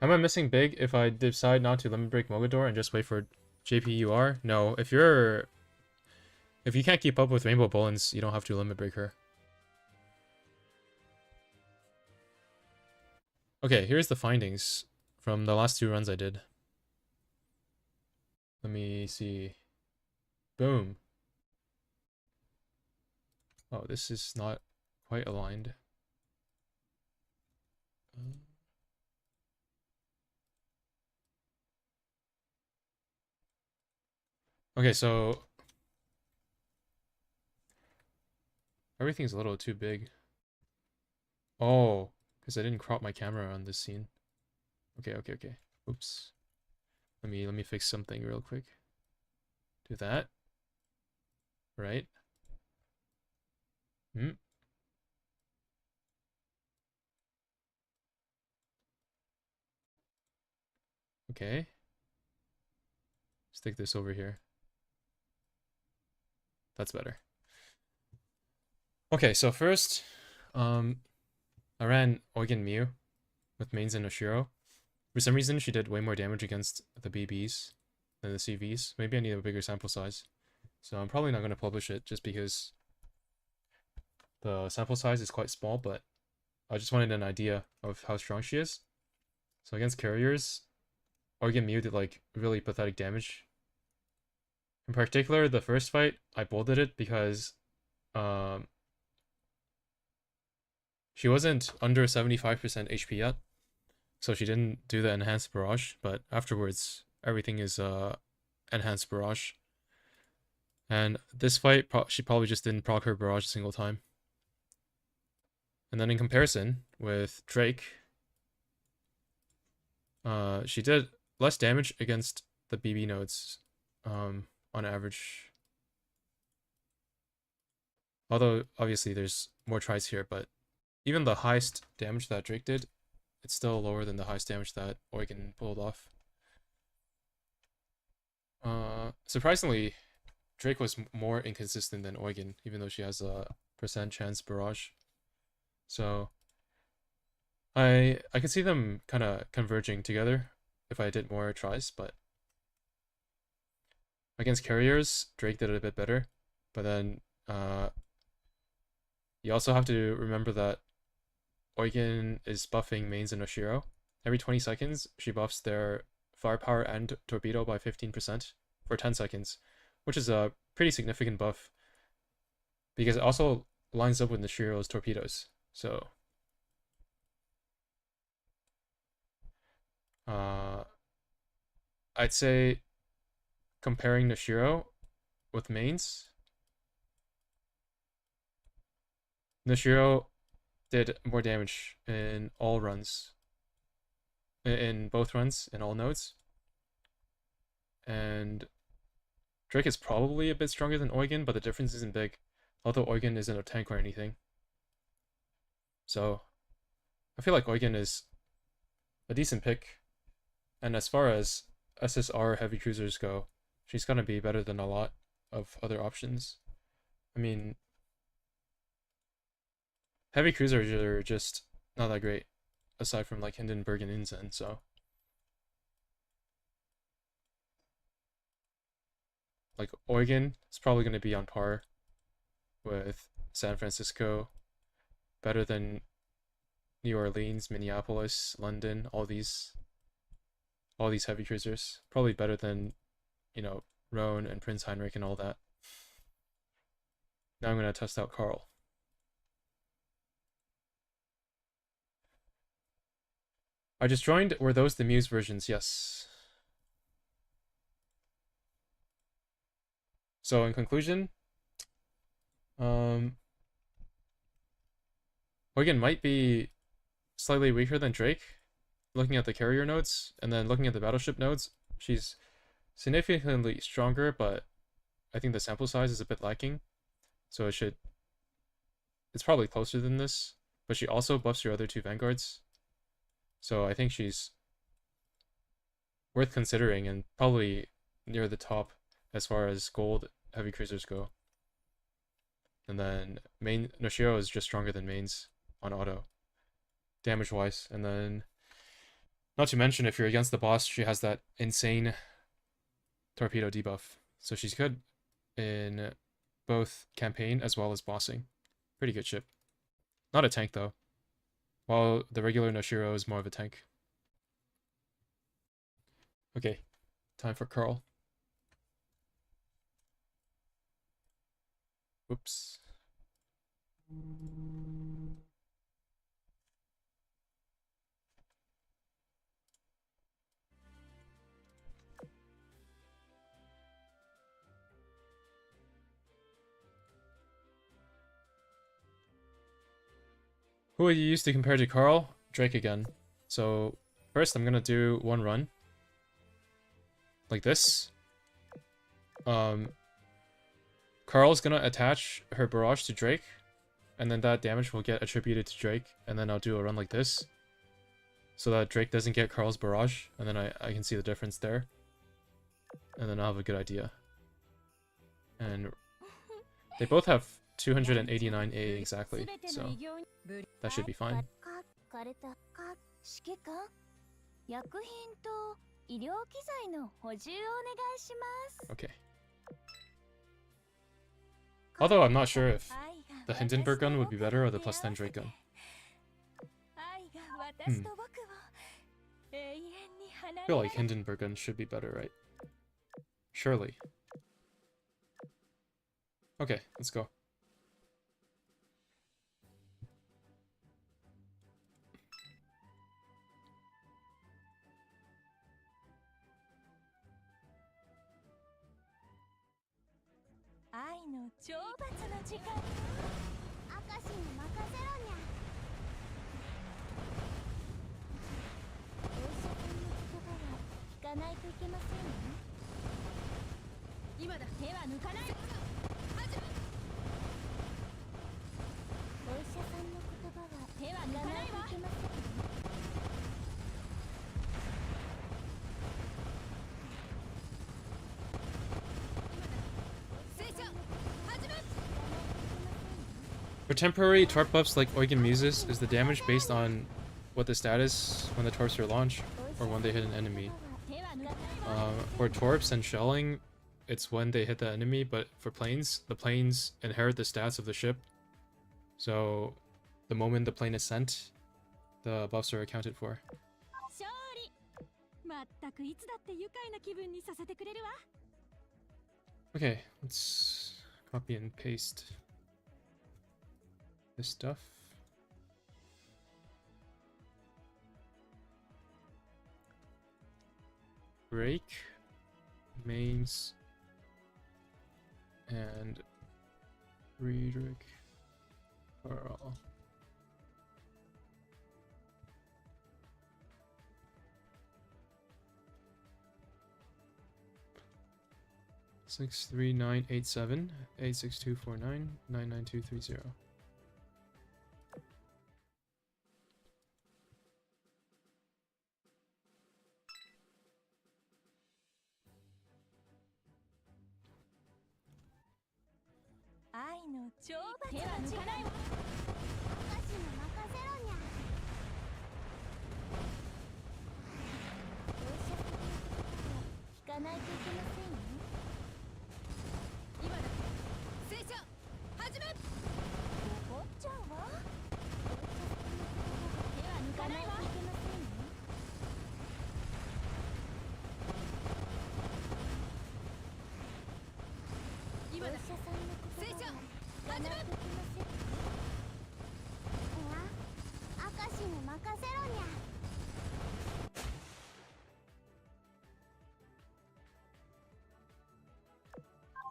Am I missing big if I decide not to limit break Mogador and just wait for JPUR? No, if you can't keep up with Rainbow Bullens, you don't have to limit break her. Okay, here's the findings from the last 2 runs I did. Let me see. Boom. Oh, this is not quite aligned. Okay, so everything's a little too big. Oh, because I didn't crop my camera on this scene. Okay. Oops. Let me fix something real quick. Do that. Right. Okay. Stick this over here. That's better. Okay, so first, I ran Oiran Muse with mains and noshiro. For some reason, she did way more damage against the BBs than the CVs. Maybe I need a bigger sample size. So I'm probably not going to publish it just because the sample size is quite small, but I just wanted an idea of how strong she is. So against carriers, Oiran Muse did like really pathetic damage. In particular, the first fight, I bolded it because she wasn't under 75% HP yet, so she didn't do the enhanced barrage, but afterwards, everything is enhanced barrage. And this fight, she probably just didn't proc her barrage a single time. And then in comparison with Drake, she did less damage against the BB nodes on average. Although, obviously, there's more tries here, but even the highest damage that Drake did, it's still lower than the highest damage that Eugen pulled off. Surprisingly, Drake was more inconsistent than Eugen, even though she has a % chance barrage. So I could see them kind of converging together if I did more tries, but against carriers, Drake did it a bit better. But then you also have to remember that Eugen is buffing mains and noshiro. Every 20 seconds, she buffs their firepower and torpedo by 15% for 10 seconds, which is a pretty significant buff because it also lines up with noshiro's torpedoes. So I'd say comparing noshiro with mains, noshiro did more damage in all runs, in both runs, in all nodes. And Drake is probably a bit stronger than Eugen, but the difference isn't big, although Eugen isn't a tank or anything. So I feel like Eugen is a decent pick. And as far as SSR heavy cruisers go, she's gonna be better than a lot of other options. I mean, heavy cruisers are just not that great, aside from like Hindenburg and Inzen, so. Like Oiran is probably going to be on par with San Francisco, better than New Orleans, Minneapolis, London, all these heavy cruisers. Probably better than, you know, Rhone and Prince Heinrich and all that. Now I'm going to test out Carl. I just joined. Were those the Muse versions? Yes. So in conclusion, Huygen might be slightly weaker than Drake, looking at the carrier nodes, and then looking at the battleship nodes, she's significantly stronger, but I think the sample size is a bit lacking. So it's probably closer than this, but she also buffs your other two vanguards. So I think she's worth considering and probably near the top as far as gold heavy cruisers go. And then main Noshiro is just stronger than mains on auto, damage wise. And then, not to mention, if you're against the boss, she has that insane torpedo debuff. So she's good in both campaign as well as bossing. Pretty good ship. Not a tank though, while the regular Noshiro is more of a tank. Okay, time for Carl. Whoops. Who would you use to compare to Carl? Drake again. So first I'm gonna do one run. Like this. Carl's gonna attach her barrage to Drake, and then that damage will get attributed to Drake, and then I'll do a run like this, so that Drake doesn't get Carl's barrage, and then I can see the difference there, and then I'll have a good idea. And they both have 289 A exactly, so that should be fine. Okay. Although I'm not sure if the Hindenburg gun would be better or the plus 10 Drake gun. I feel like Hindenburg gun should be better, right? Surely. Okay, let's go. For temporary torp buffs like Oiran Muses, is the damage based on what the stat is when the torps are launched, or when they hit an enemy? For torps and shelling, it's when they hit the enemy, but for planes, the planes inherit the stats of the ship. So the moment the plane is sent, the buffs are accounted for. Okay, let's copy and paste this stuff. Break, mains, and friedrich, Carl. Six 3987 86249 99230. の懲罰が違う。明石に任せろにゃ。お医者さんの言葉は聞かないといけませんよ。今だ。正射始め。怒っちゃうわ。手は抜かないわ。いけませんよ。今だ。お医者さんの言葉は聞かないといけませんよ。明石に任せろにゃ。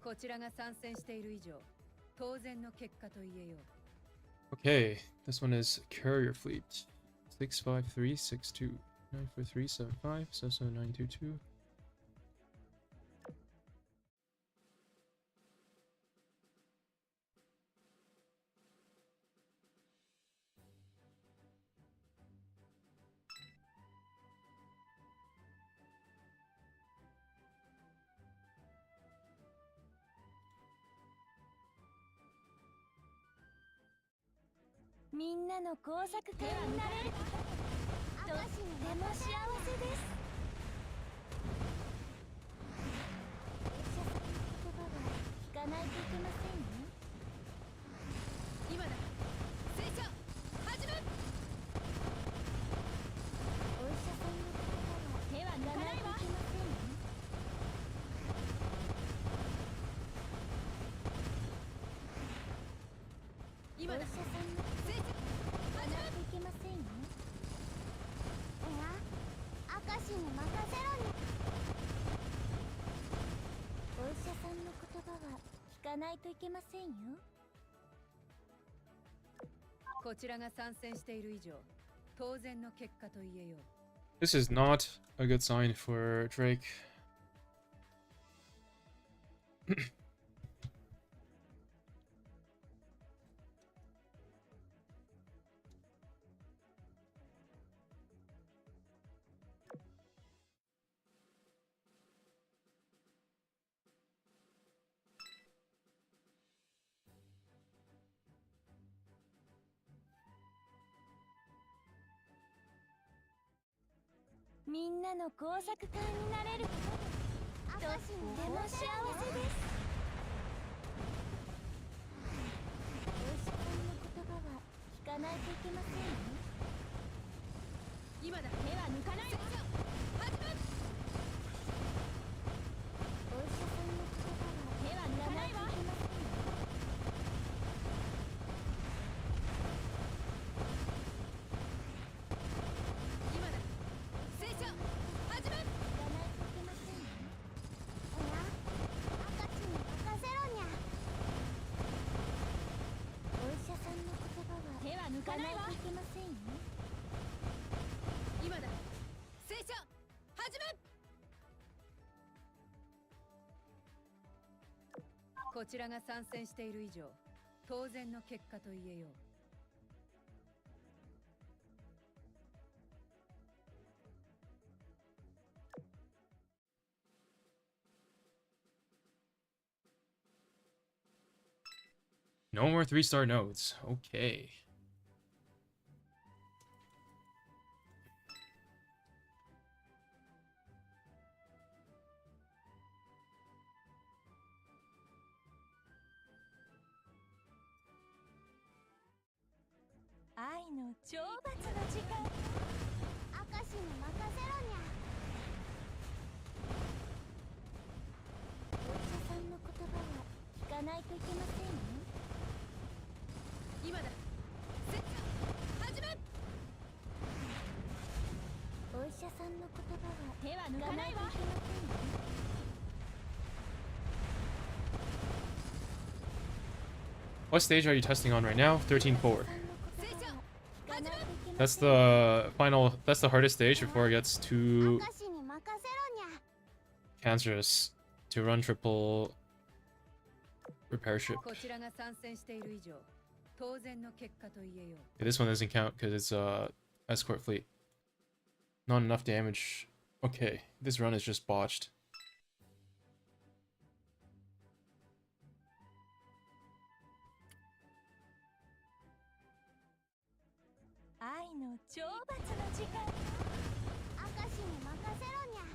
こちらが参戦している以上、当然の結果と言えよう。Okay, this one is carrier fleet. 65362 94375 77922.「みんなの工作家になれることがとっても幸せです」。お医者さんの言葉は聞かないといけませんよ。今だ。正射始め。お医者さんの言葉は手は抜かないといけませんよ。今だ。お医者さんの正射聞かないといけませんよ。明石に任せろにゃ。お医者さんの言葉は聞かないといけませんよ。こちらが参戦している以上、当然の結果と言えよう。 This is not a good sign for Drake.「みんなの工作家になれることがとっても幸せです」。お医者さんの言葉は聞かないといけませんよ。今だ。手は抜かないわ。始め。お医者さんの言葉は手は抜かないわ。いけませんよ。今だ。正射始め。聞かないといけませんよ。明石に任せろにゃ。お医者さんの言葉は手は抜かないといけませんよ。今だ。正射始め。こちらが参戦している以上、当然の結果と言えよう。No more 3-star nodes. Okay.「愛の懲罰の時間」「明石に任せろにゃ」。お医者さんの言葉は聞かないといけませんよ。今だ。正射始め。お医者さんの言葉は手は抜かないわ。いけませんよ。What stage are you testing on right now? 13-4. お医者さんの言葉は聞かないといけませんよ。 That's the final, that's the hardest stage before it gets too 明石に任せろにゃ。 cancerous to run triple repair ship. こちらが参戦している以上、当然の結果と言えよう。 This one doesn't count because it's escort fleet. Not enough damage. Okay, this run is just botched. の懲罰の時間。明石に任せろにゃ。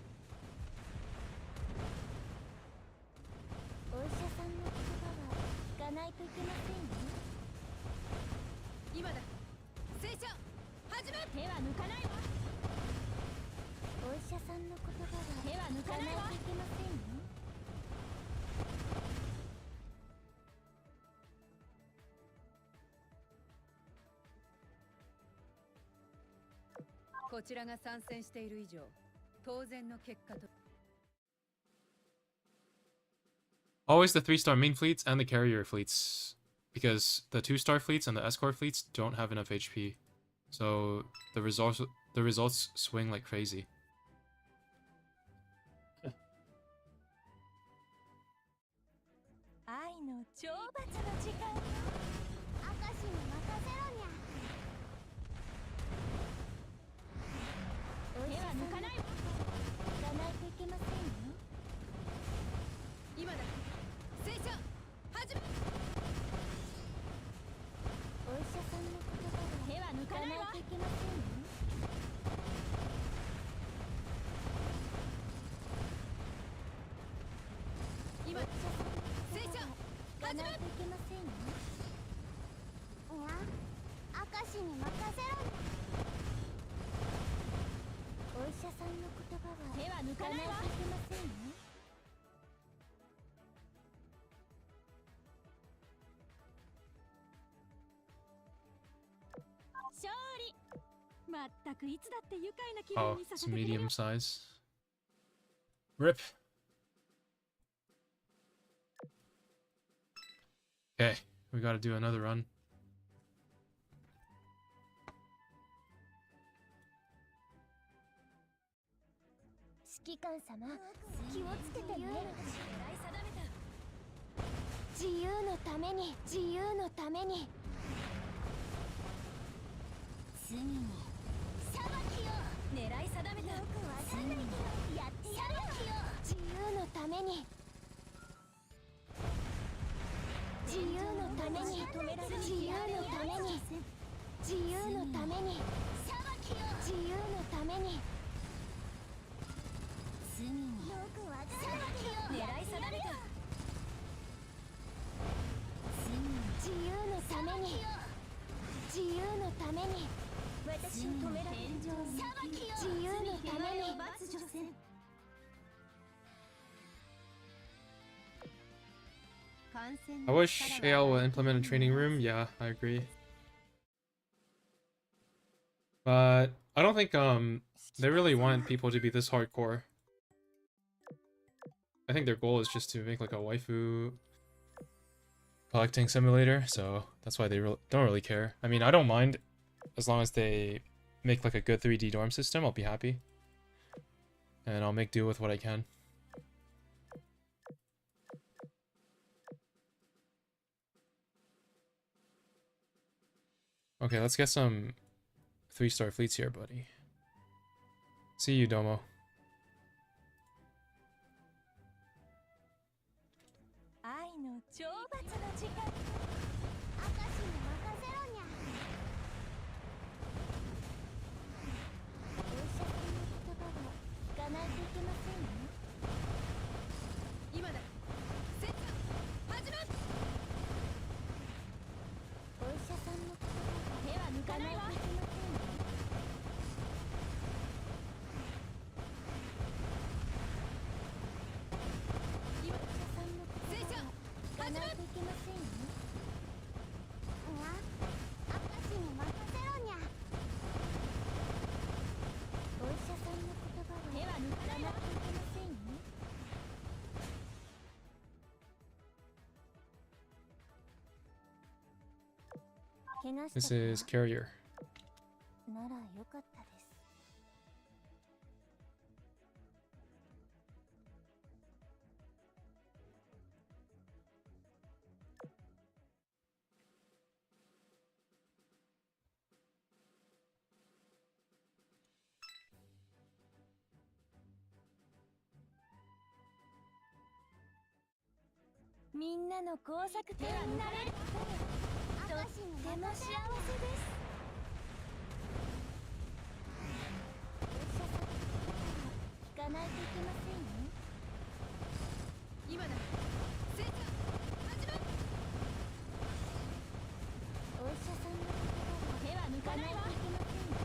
お医者さんの言葉は聞かないといけませんよ。今だ。聖書始め。手は抜かないわ。お医者さんの言葉は手は抜かないわ。聞かないといけませんよ。こちらが参戦している以上、当然の結果と。 Always the 3-star main fleets and the carrier fleets, because the 2-star fleets and the escort fleets don't have enough HP, so the results swing like crazy. 愛の懲罰の時間。明石に任せろにゃ。手は抜かないわ。聞かないといけませんよ。今だ。聖書始め。お医者さんの言葉は手は抜聞かないいかなわ。といけませんよ。今だ。聖書聞かないといけませんよ。いや、明石に任せろ。お医者さんの言葉は手は抜聞かなかないいわ。といけませんよ。勝利。まったくいつだって愉快な気分 Oh, にさ it's せてくれる。 medium size. RIP. Okay, we gotta do another run. 指揮官様、気をつけてね。自由のために、自由のために。次に裁きを狙い定めた。よくわかんないけどやってやるよ。自由のために、自由のために、自由のために、自由のために、裁きを自由のために。次によくわかんないけど狙い定めた。次に自由のために、自由のために。私を止められる自由のために。 I wish AL would implement a training room. Yeah, I agree. But I don't think they really want people to be this hardcore. I think their goal is just to make like a waifu collecting simulator, so that's why they don't really care. I mean, I don't mind as long as they make like a good 3D dorm system. I'll be happy, and I'll make do with what I can. Okay, let's get some 3-star fleets here, buddy. See you, Domo. This is carrier. ならよかったです。みんなの工作手になれる。とっても幸せです。かないといけませんよ。今だ成長始め。お医者さんの言葉は手は抜かないといけませんよ。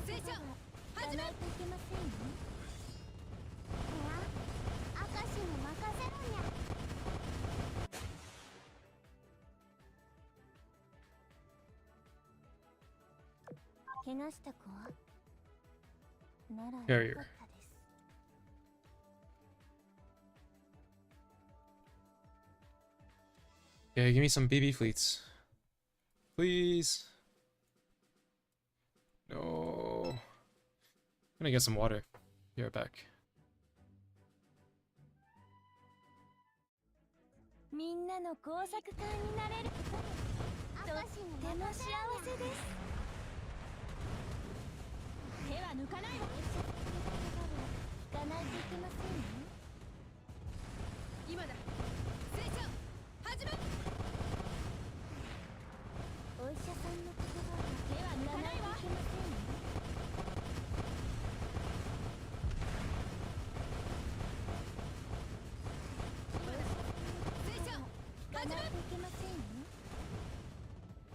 成長始め。いけませんよ。いや、明石に任せろにゃ。怪我した子はなら Carrier. よかったです。Yeah, give me some BB fleets. Please. No. I'm gonna get some water. Be right back. みんなの工作家になれることとっても幸せです。手は抜かないわ。聞かないといけませんよ。今だ成長始め。お医者さんの言葉は手は抜かないわ。いけませんよ。成長始め。聞かないといけませんよ。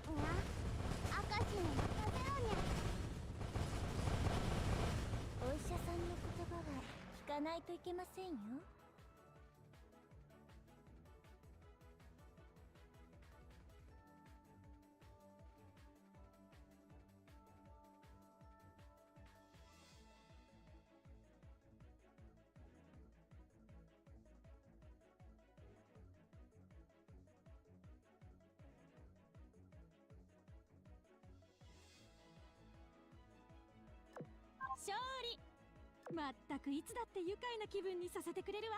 いや、明石に任せろにゃ。お医者さんの言葉は聞かないといけませんよ。勝利。まったくいつだって愉快な気分にさせてくれるわ。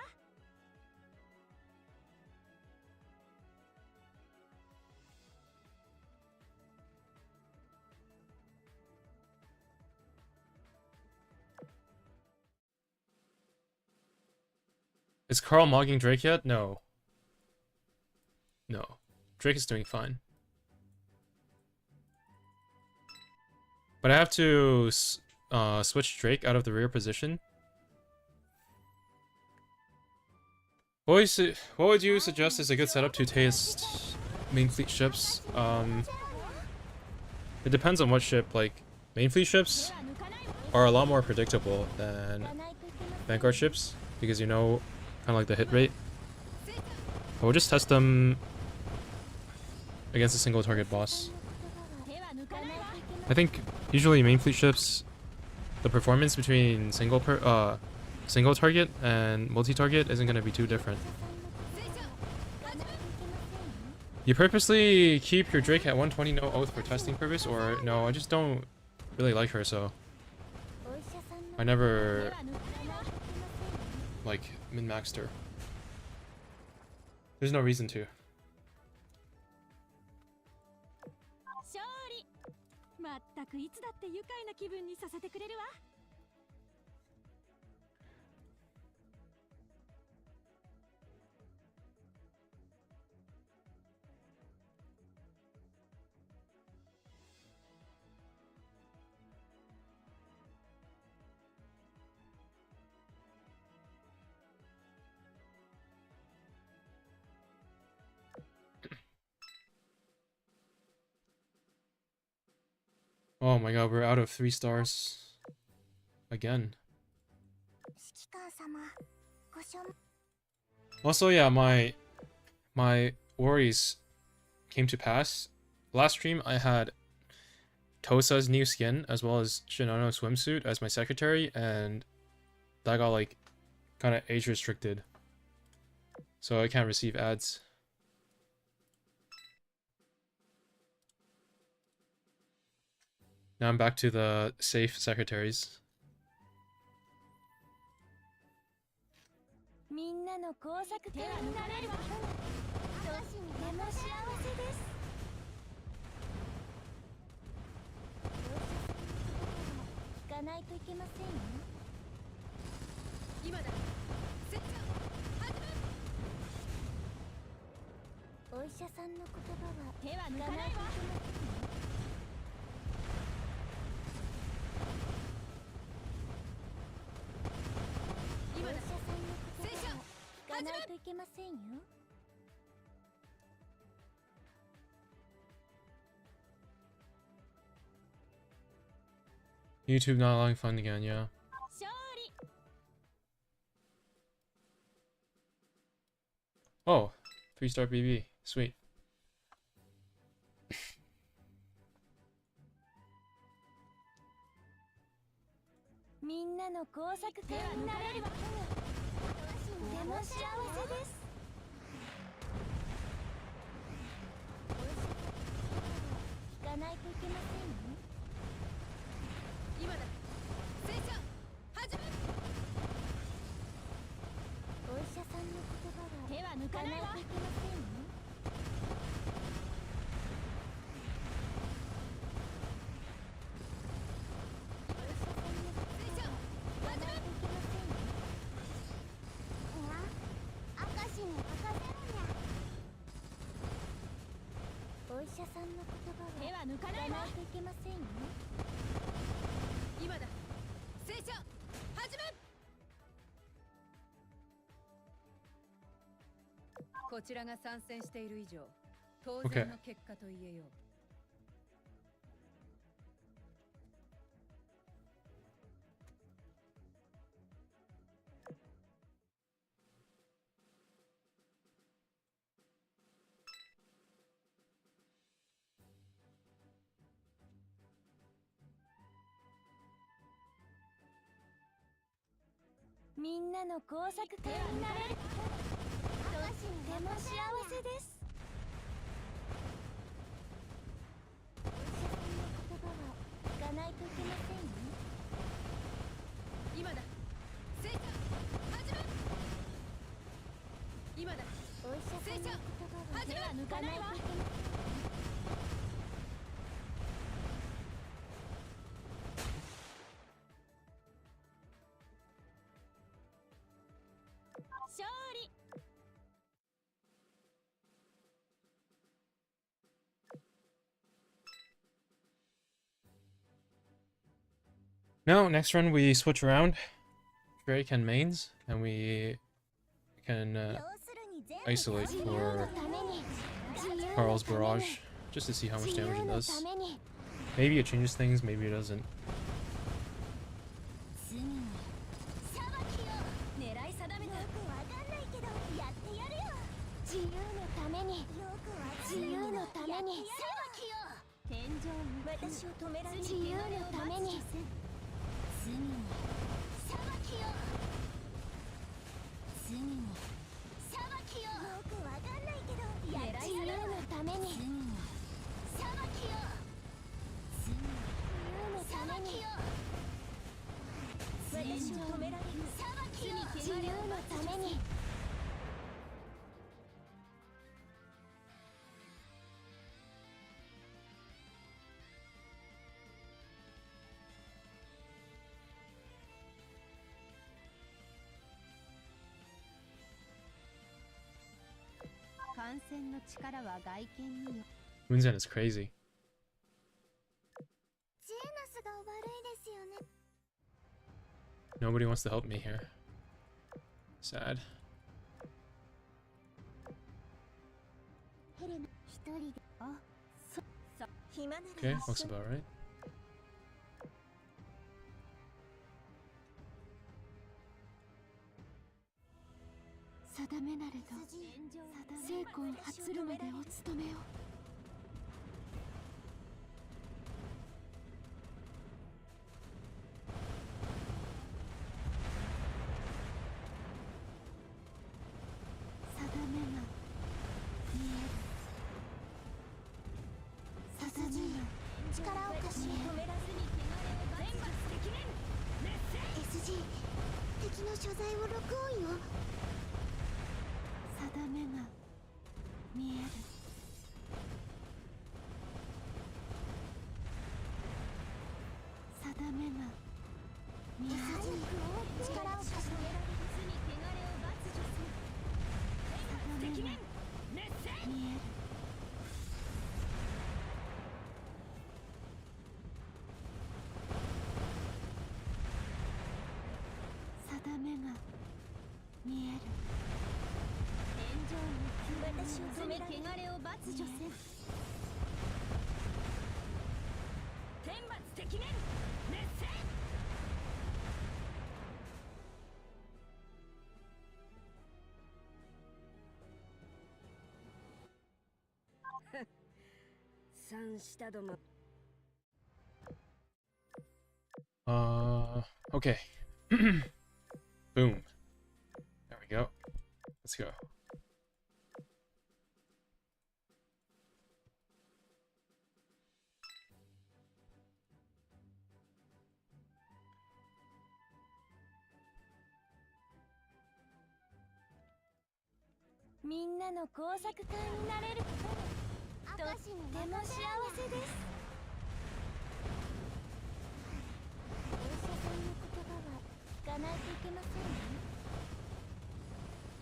Is Carl mogging Drake yet? No. No. Drake is doing fine. But I have to switch Drake out of the rear position. What would you suggest is a good setup to test main fleet ships? It depends on what ship. Like, main fleet ships are a lot more predictable than Vanguard ships, because you know kind of like the hit rate. But we'll just test them against a single target boss. I think usually main fleet ships, the performance between single target and multi-target isn't going to be too different. You purposely keep your Drake at 120 no oath for testing purpose, or no? I just don't really like her, so I never like min-maxed her. There's no reason to. 勝利。まったくいつだって愉快な気分にさせてくれるわ。Oh my god, we're out of 3 stars. Again. Also, yeah, my worries came to pass. Last stream, I had Tosa's new skin as well as Shinano's swimsuit as my secretary, and that got like kind of age restricted, so I can't receive ads. Now I'm back to the safe secretaries. みんなの工作家になれることとっても幸せです。聞かないといけませんよ。今だ成長始め。お医者さんの言葉は手は抜かないわ。お医者さんの言葉は聞かないといけませんよ。YouTube not allowing fun again, yeah. 勝利。 Oh, 3-star BB. Sweet. みんなの工作家になれるわ。とても幸せです。聞かないといけませんよ。今だ。戦車始め。お医者さんの言葉は手は抜聞かかないわ。ないといけませんよ。お医者さんの言葉は手は抜か聞かないわ。ないといけませんよ。今だ。戦車始め。こちらが参戦している以上、当然の結果と言えよう。みんなの工作家になれる。とても幸せです。お医者さんの言葉は聞かないといけませんよ。今だ。戦車始め。今だ。お医者さんの言葉は手は抜聞かなかないいわ。といけませんよ。勝利。 No, next run we switch around. Drake and mains, and we can 要するに全部 isolate 自由 for のために Carl's barrage, just to see how much 自由 damage it の does. ために Maybe it changes things, maybe it doesn't. 罪の裁きを狙い定めた。よくわかんないけどやってやるよ。自由のために自由のために裁きを天井に私を止められる。自由のために罪の裁きを罪の裁きをよくわかんないけどやってやるよ。のために罪の裁きを罪の裁きを私を止められる。裁きを自由のために感染の力は外見によ。 Moonzen is crazy. ジェーナスが悪いですよね。 Nobody wants to help me here. Sad. ヘレナ一人で暇なら Okay, 一 looks 緒に about right. 定めなれど精魂発るまでお務めを。定めが見える。定めが力を貸し止めらずに汚れを全罰的面熱戦。 SG 敵の所在を録音よ。定めが見える。定めが見える。力を貸して止められずに汚れを罰助する。全罰的面熱戦。見える。見える。炎上に私を止められる。汚れを罰女せん。天罰敵面熱戦。三下ども。Okay. Boom. There we go. Let's go.「みんなの工作家になれることがとっても幸せです」。お医者さんの言葉は聞かないといけませんね。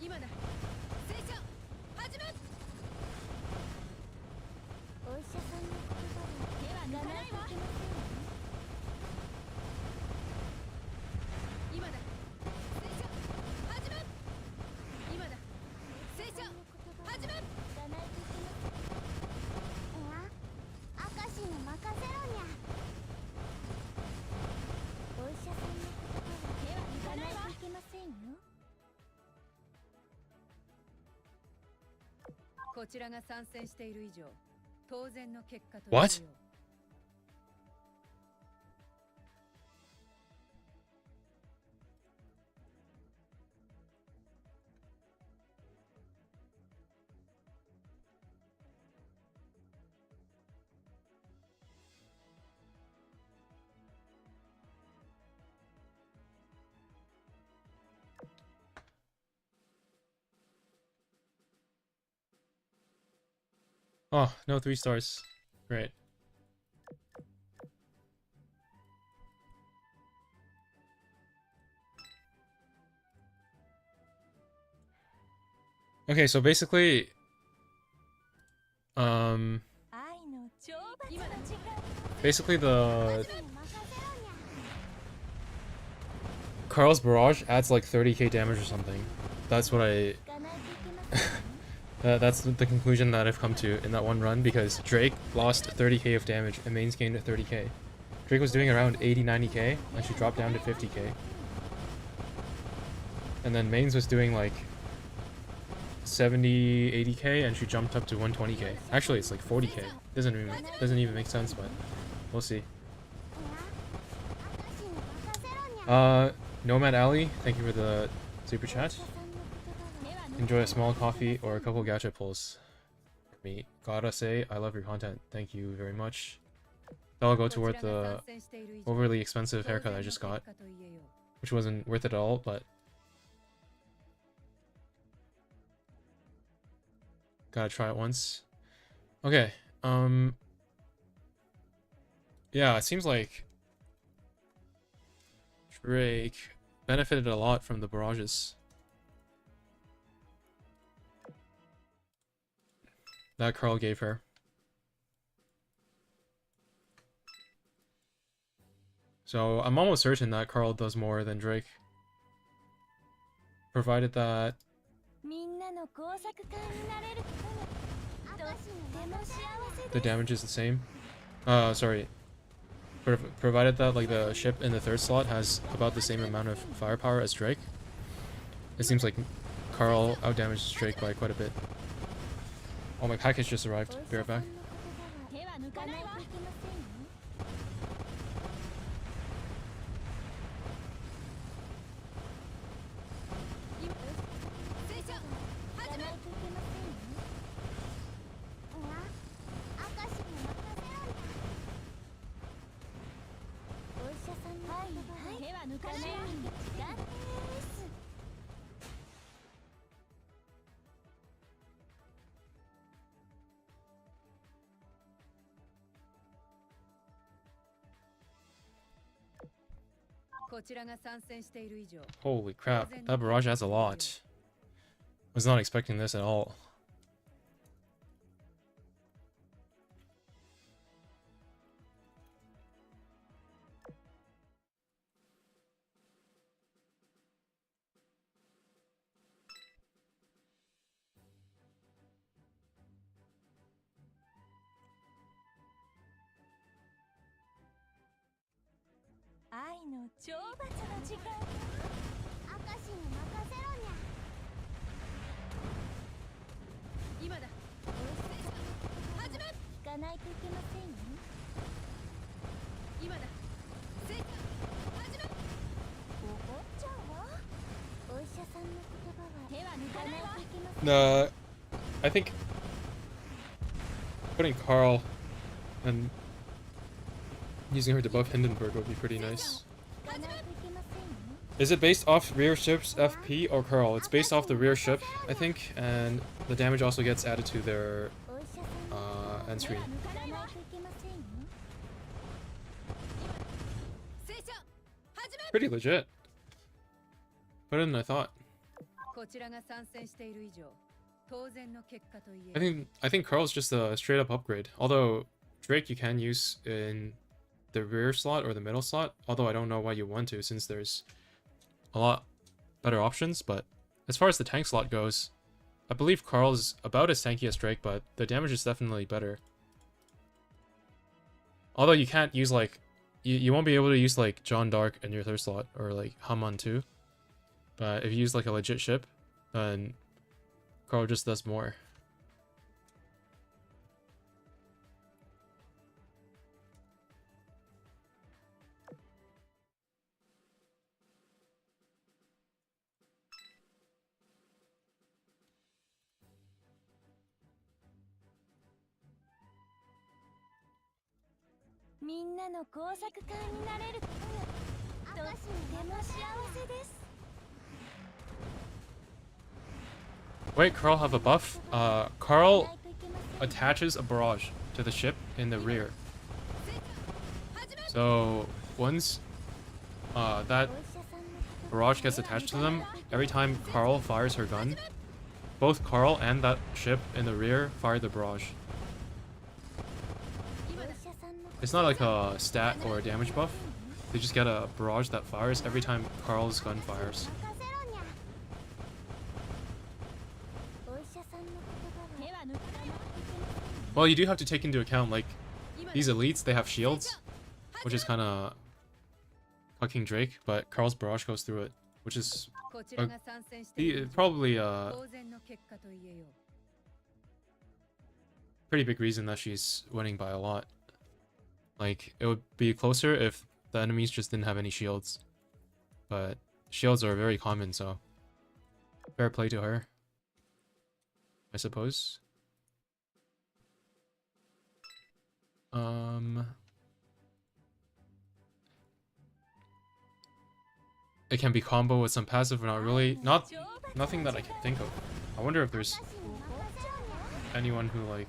今だ聖書始め。お医者さんの言葉は聞かないといけませんね。今だ聖書始め。今だ聖書始め。聞かないといけません。いや、明石に任せろにゃ。お医者さんの言葉は聞かないといけませんよ。こちらが参戦している以上、当然の結果と What? 言えよう。Oh, no 3 stars. Great. Okay, so basically, 愛の懲罰の時間。 basically the Carl's barrage adds like 30k damage or something. That's what I 聞かないといけませんよ。 that's the conclusion that I've come to in that one run, because Drake lost 30k of damage and Main's gained 30k. Drake was doing around 80-90k and she dropped down to 50k. And then Main's was doing like 70-80k and she jumped up to 120k. Actually, it's like 40k. Doesn't even make sense, but we'll see. Nomad Alley, thank you for the super chat. Enjoy a small coffee or a couple gacha pulls. Me, gotta say, I love your content. Thank you very much. That'll go toward the overly expensive haircut I just got, which wasn't worth it at all, but gotta try it once. Okay, yeah, it seems like Drake benefited a lot from the barrages that Carl gave her. So I'm almost certain that Carl does more than Drake, provided that みんなの工作家になれることがとっても幸せ the です。 damage is the same. Sorry. Provided that like the ship in the third slot has about the same amount of firepower as Drake. It seems like Carl outdamages Drake by quite a bit. Oh, my package just arrived. Be right back. 手は抜かないといけませんよ。 聖書始め。手は抜かない時間です。 Holy crap, that barrage adds a lot. Was not expecting this at all. の懲罰の時間。明石に任せろにゃ。今だ。始め。聞かないといけませんよ。今だ。せいか。始め。お坊ちゃんはお医者さんの言葉は手は抜かないわ。聞かないといけません。 No, I think putting Carl and using her to buff Hindenburg would be pretty nice. 聞かないといけませんよ。 Is it based off rear ship's FP or Carl? It's based off the rear ship, I think, and the damage also gets added to their お医者さんの end screen. 聞かないといけませんよ。せいちゃん。始め。 Pretty legit. Better than I thought. こちらが参戦している以上、当然の結果と言え。I think Carl's just a straight up upgrade. Although Drake you can use in the rear slot or the middle slot, although I don't know why you want to since there's a lot better options, but as far as the tank slot goes, I believe Carl is about as tanky as Drake, but the damage is definitely better. Although you can't use like you won't be able to use like John Dark in your third slot or like Haman too. But if you use like a legit ship, then Carl just does more.「みんなの工作家になれることがとっても幸せです」 Wait, Carl have a buff? Carl attaches a barrage to the ship in the rear. So once that barrage gets attached to them, every time Carl fires her gun, both Carl and that ship in the rear fire the barrage. It's not like a stat or a damage buff. They just get a barrage that fires every time Carl's gun fires. Well, you do have to take into account, like, these elites, they have shields, which is kind of fucking Drake, but Carl's barrage goes through it, which is probably a pretty big reason that she's winning by a lot. Like, it would be closer if the enemies just didn't have any shields, but shields are very common, so fair play to her, I suppose. It can be combo with some passive, but not really. Nothing that I can think of. I wonder if there's anyone who like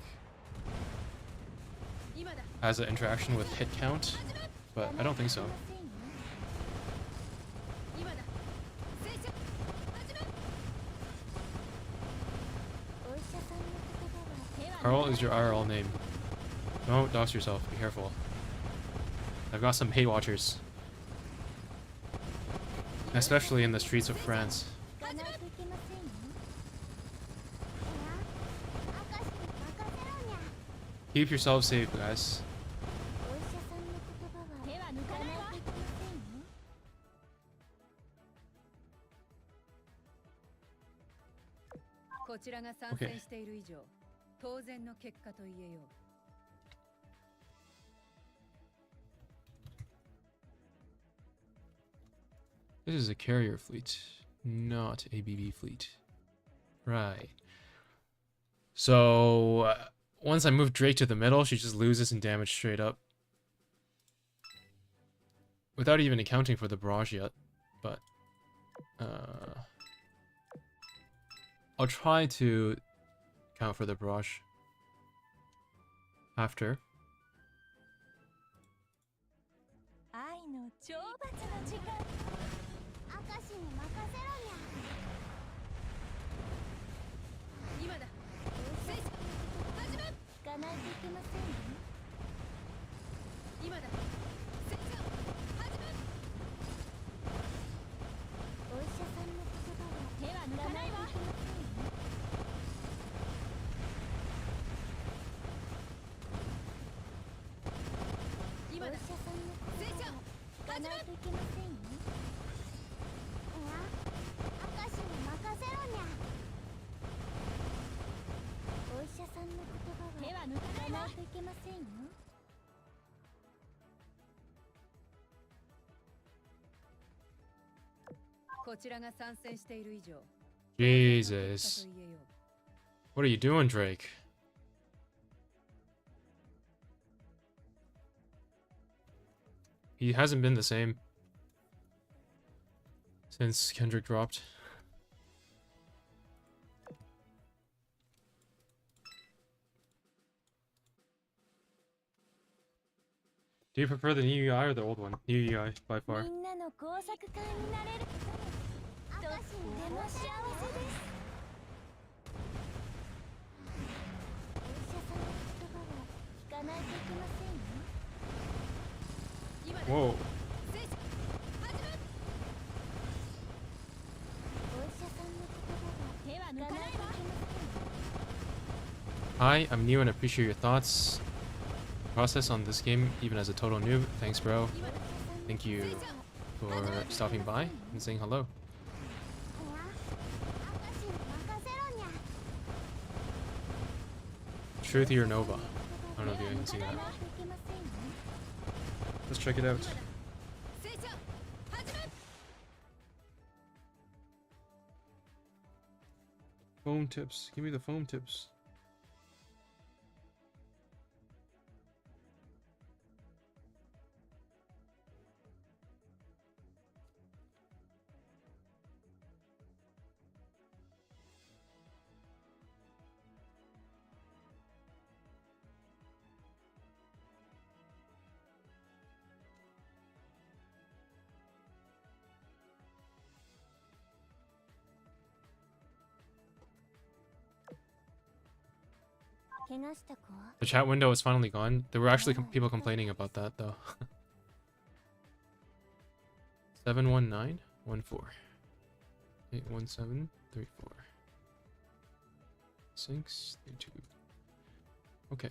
has an interaction with hit count, but I don't think so. Carl is your IRL name. Don't dox yourself, be careful. I've got some hate watchers. Especially in the streets of France. Keep yourselves safe, guys. Okay. This is a carrier fleet, not a BB fleet. Right. So, once I move Drake to the middle, she just loses in damage straight up. Without even accounting for the barrage yet. But, I'll try to account for the barrage after. こちらが参戦している以上 Jesus. What are you doing, Drake? He hasn't been the same since Kendrick dropped. Do you prefer the new UI or the old one? New UI by far. みんなの工作家になれることがとっても幸せです。お医者さんの言葉は聞かないといけませんよ。 Whoa. お医者さんの言葉は聞かないといけませんよ。 Hi, I'm new and appreciate your thoughts. Process on this game, even as a total noob. Thanks, bro. Thank you for stopping by and saying hello. Truth or Nova. I don't know if you can see that. Let's check it out. Foam tips. Give me the foam tips. The chat window is finally gone. There were actually people complaining about that though. 71914 81734 632. Okay.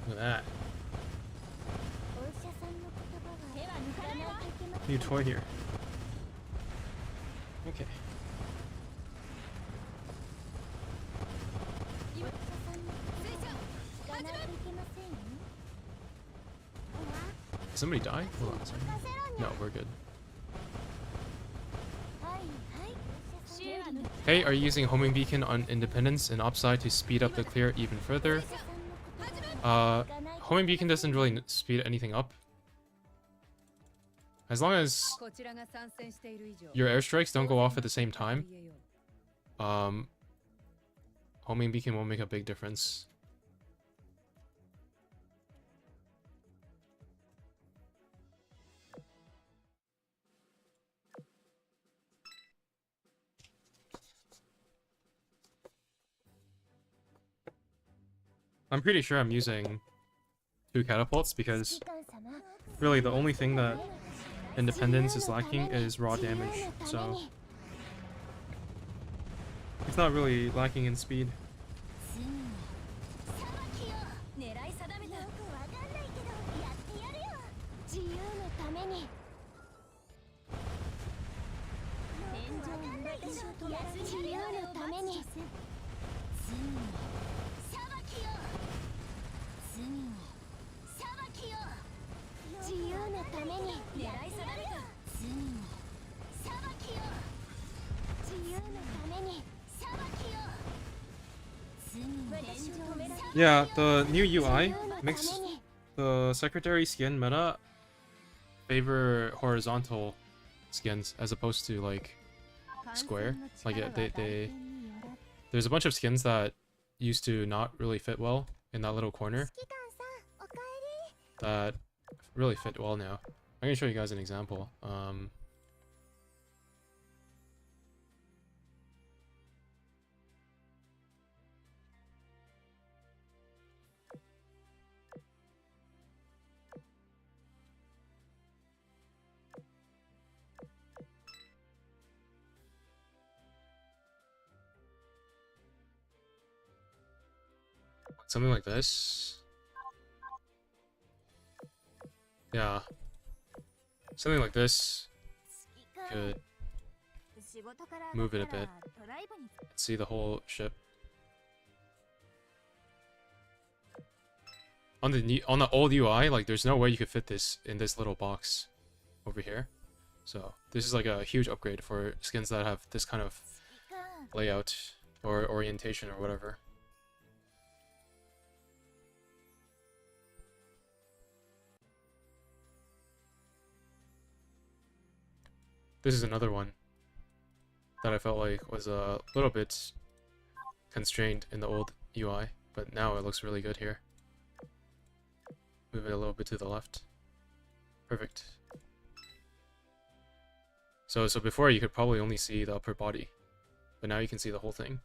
Look at that. New toy here. Okay. Did somebody die? Hold on a second. No, we're good. Hey, are you using homing beacon on Independence and Upside to speed up the clear even further? Homing beacon doesn't really speed anything up. As long as your airstrikes don't go off at the same time, homing beacon won't make a big difference. I'm pretty sure I'm using 2 catapults because really the only thing that Independence is lacking is raw damage, so it's not really lacking in speed. Yeah, the new UI makes the secretary skin meta favor horizontal skins as opposed to like square. Like there's a bunch of skins that used to not really fit well in that little corner that really fit well now. I'm gonna show you guys an example. Something like this. Yeah. Something like this. Could move it a bit. See the whole ship. On the old UI, like there's no way you could fit this in this little box over here. So this is like a huge upgrade for skins that have this kind of layout or orientation or whatever. This is another one that I felt like was a little bit constrained in the old UI, but now it looks really good here. Move it a little bit to the left. Perfect. So before you could probably only see the upper body, but now you can see the whole thing.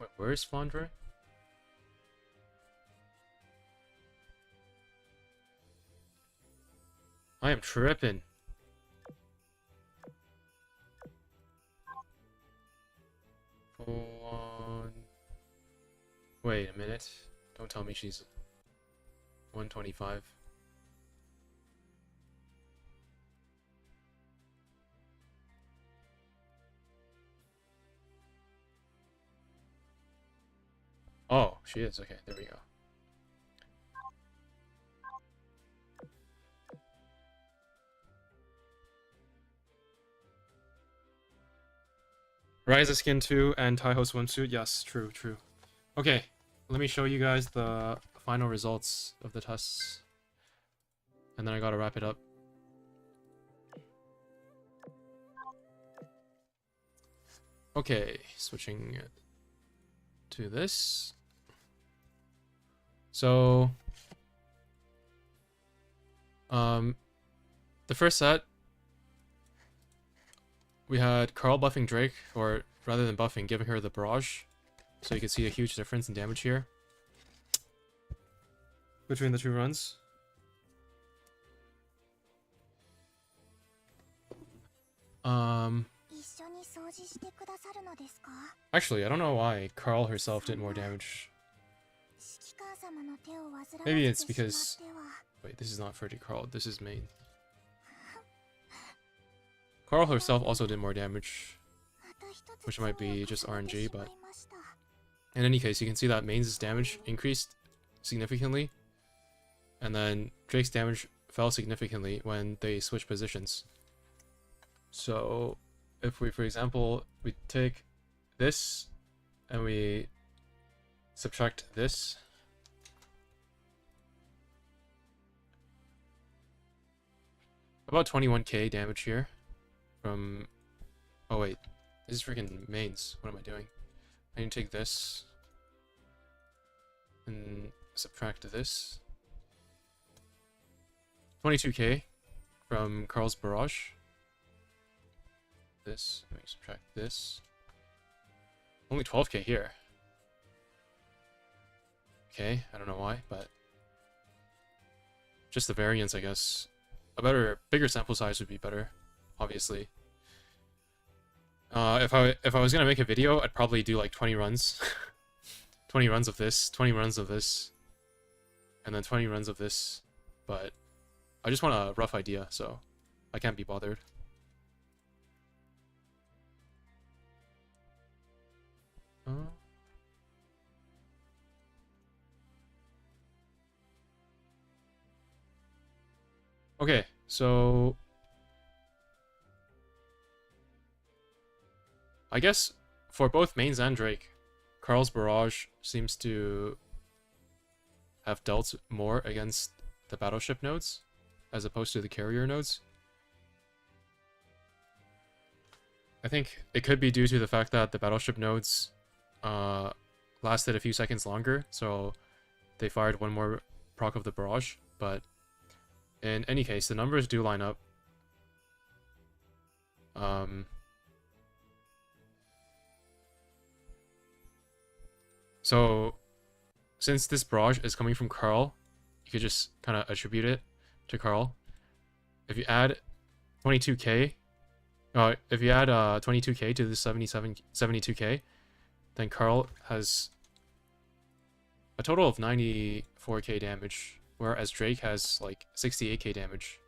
Wait, where's Flandre? I am tripping. Full on. Wait a minute. Don't tell me she's 125. Oh, she is. Okay, there we go. Ryza skin 2 and Taiho swimsuit. Yes, true, true. Okay, let me show you guys the final results of the tests. And then I gotta wrap it up. Okay, switching to this. So, the first set, we had Carl buffing Drake, or rather than buffing, giving her the barrage. So you can see a huge difference in damage here between the two runs. Actually, I don't know why Carl herself did more damage. Maybe it's because... Wait, this is not Friedrich Carl, this is main. Carl herself also did more damage, which might be just RNG, but... In any case, you can see that main's damage increased significantly, and then Drake's damage fell significantly when they switched positions. So, if we, for example, we take this, and we subtract this, about 21k damage here from... Oh wait, this is freaking mains. What am I doing? I need to take this and subtract this. 22k from Carl's barrage. This, let me subtract this. Only 12k here. Okay, I don't know why, but just the variance, I guess. A bigger sample size would be better, obviously. If I was gonna make a video, I'd probably do like 20 runs. 20 runs of this, 20 runs of this, and then 20 runs of this. But I just want a rough idea, so I can't be bothered. Okay, so I guess for both mains and Drake, Carl's barrage seems to have dealt more against the battleship nodes as opposed to the carrier nodes. I think it could be due to the fact that the battleship nodes lasted a few seconds longer, so they fired one more proc of the barrage, but in any case, the numbers do line up. since this barrage is coming from Carl, you could just kind of attribute it to Carl. If you add 22k, if you add 22k to the 72k, then Carl has a total of 94k damage, whereas Drake has like 68k damage.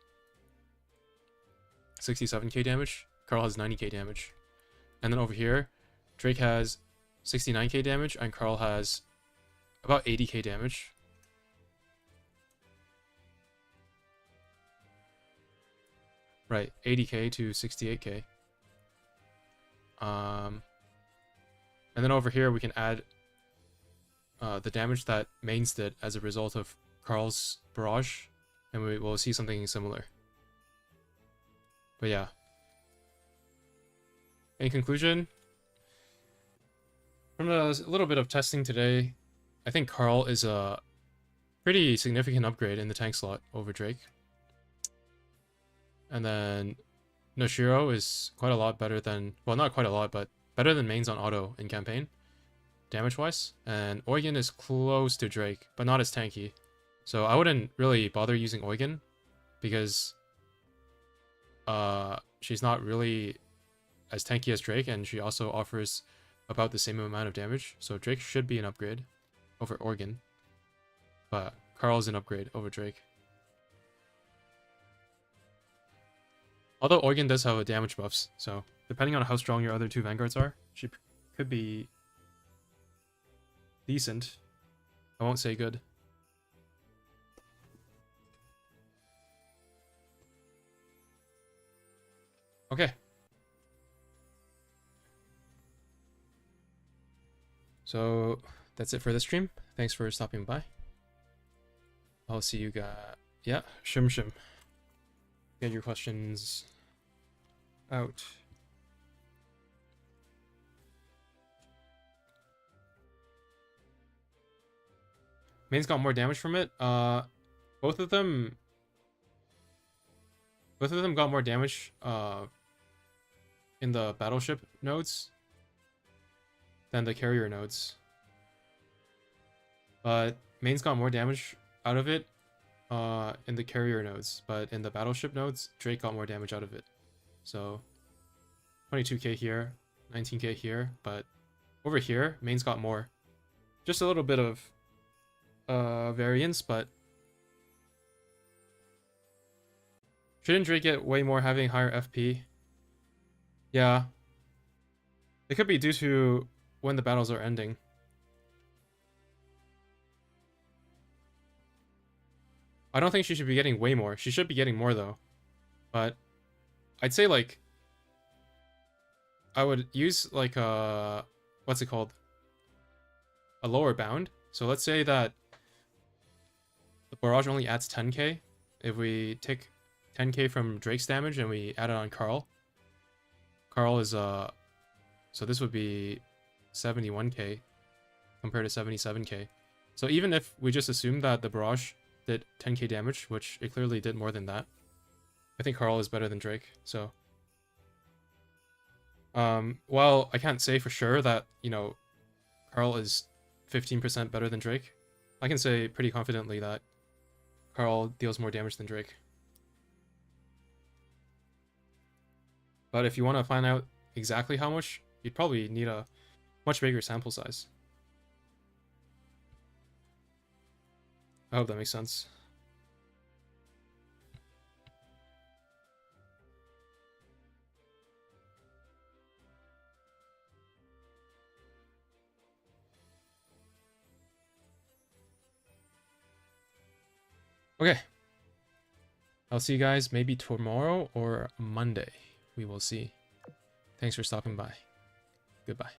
67k damage, Carl has 90k damage. And then over here, Drake has 69k damage and Carl has about 80k damage. Right, 80k to 68k. And then over here we can add the damage that mains did as a result of Carl's barrage, and we will see something similar. But yeah. In conclusion, from a little bit of testing today, I think Carl is a pretty significant upgrade in the tank slot over Drake. And then Noshiro is quite a lot better than, well, not quite a lot, but better than mains on auto in campaign, damage-wise. And Eugen is close to Drake, but not as tanky. So I wouldn't really bother using Eugen, because she's not really as tanky as Drake, and she also offers about the same amount of damage. So Drake should be an upgrade over Eugen, but Carl's an upgrade over Drake. Although Eugen does have a damage buffs, so depending on how strong your other two vanguards are, she could be decent. I won't say good. Okay. So that's it for this stream. Thanks for stopping by. I'll see you guys. Yeah, shim. Get your questions out. Main's got more damage from it. Both of them got more damage in the battleship nodes than the carrier nodes. But main's got more damage out of it in the carrier nodes, but in the battleship nodes, Drake got more damage out of it. So 22k here, 19k here, but over here, main's got more. Just a little bit of variance, but shouldn't Drake get way more having higher FP? Yeah. It could be due to when the battles are ending. I don't think she should be getting way more. She should be getting more though. But I'd say like I would use like a, what's it called? A lower bound. So let's say that the barrage only adds 10k. If we take 10k from Drake's damage and we add it on Carl. Carl is so this would be 71k compared to 77k. So even if we just assume that the barrage did 10k damage, which it clearly did more than that, I think Carl is better than Drake. So while I can't say for sure that, you know, Carl is 15% better than Drake, I can say pretty confidently that Carl deals more damage than Drake. But if you want to find out exactly how much, you'd probably need a much bigger sample size. I hope that makes sense. Okay. I'll see you guys maybe tomorrow or Monday. We will see. Thanks for stopping by. Goodbye.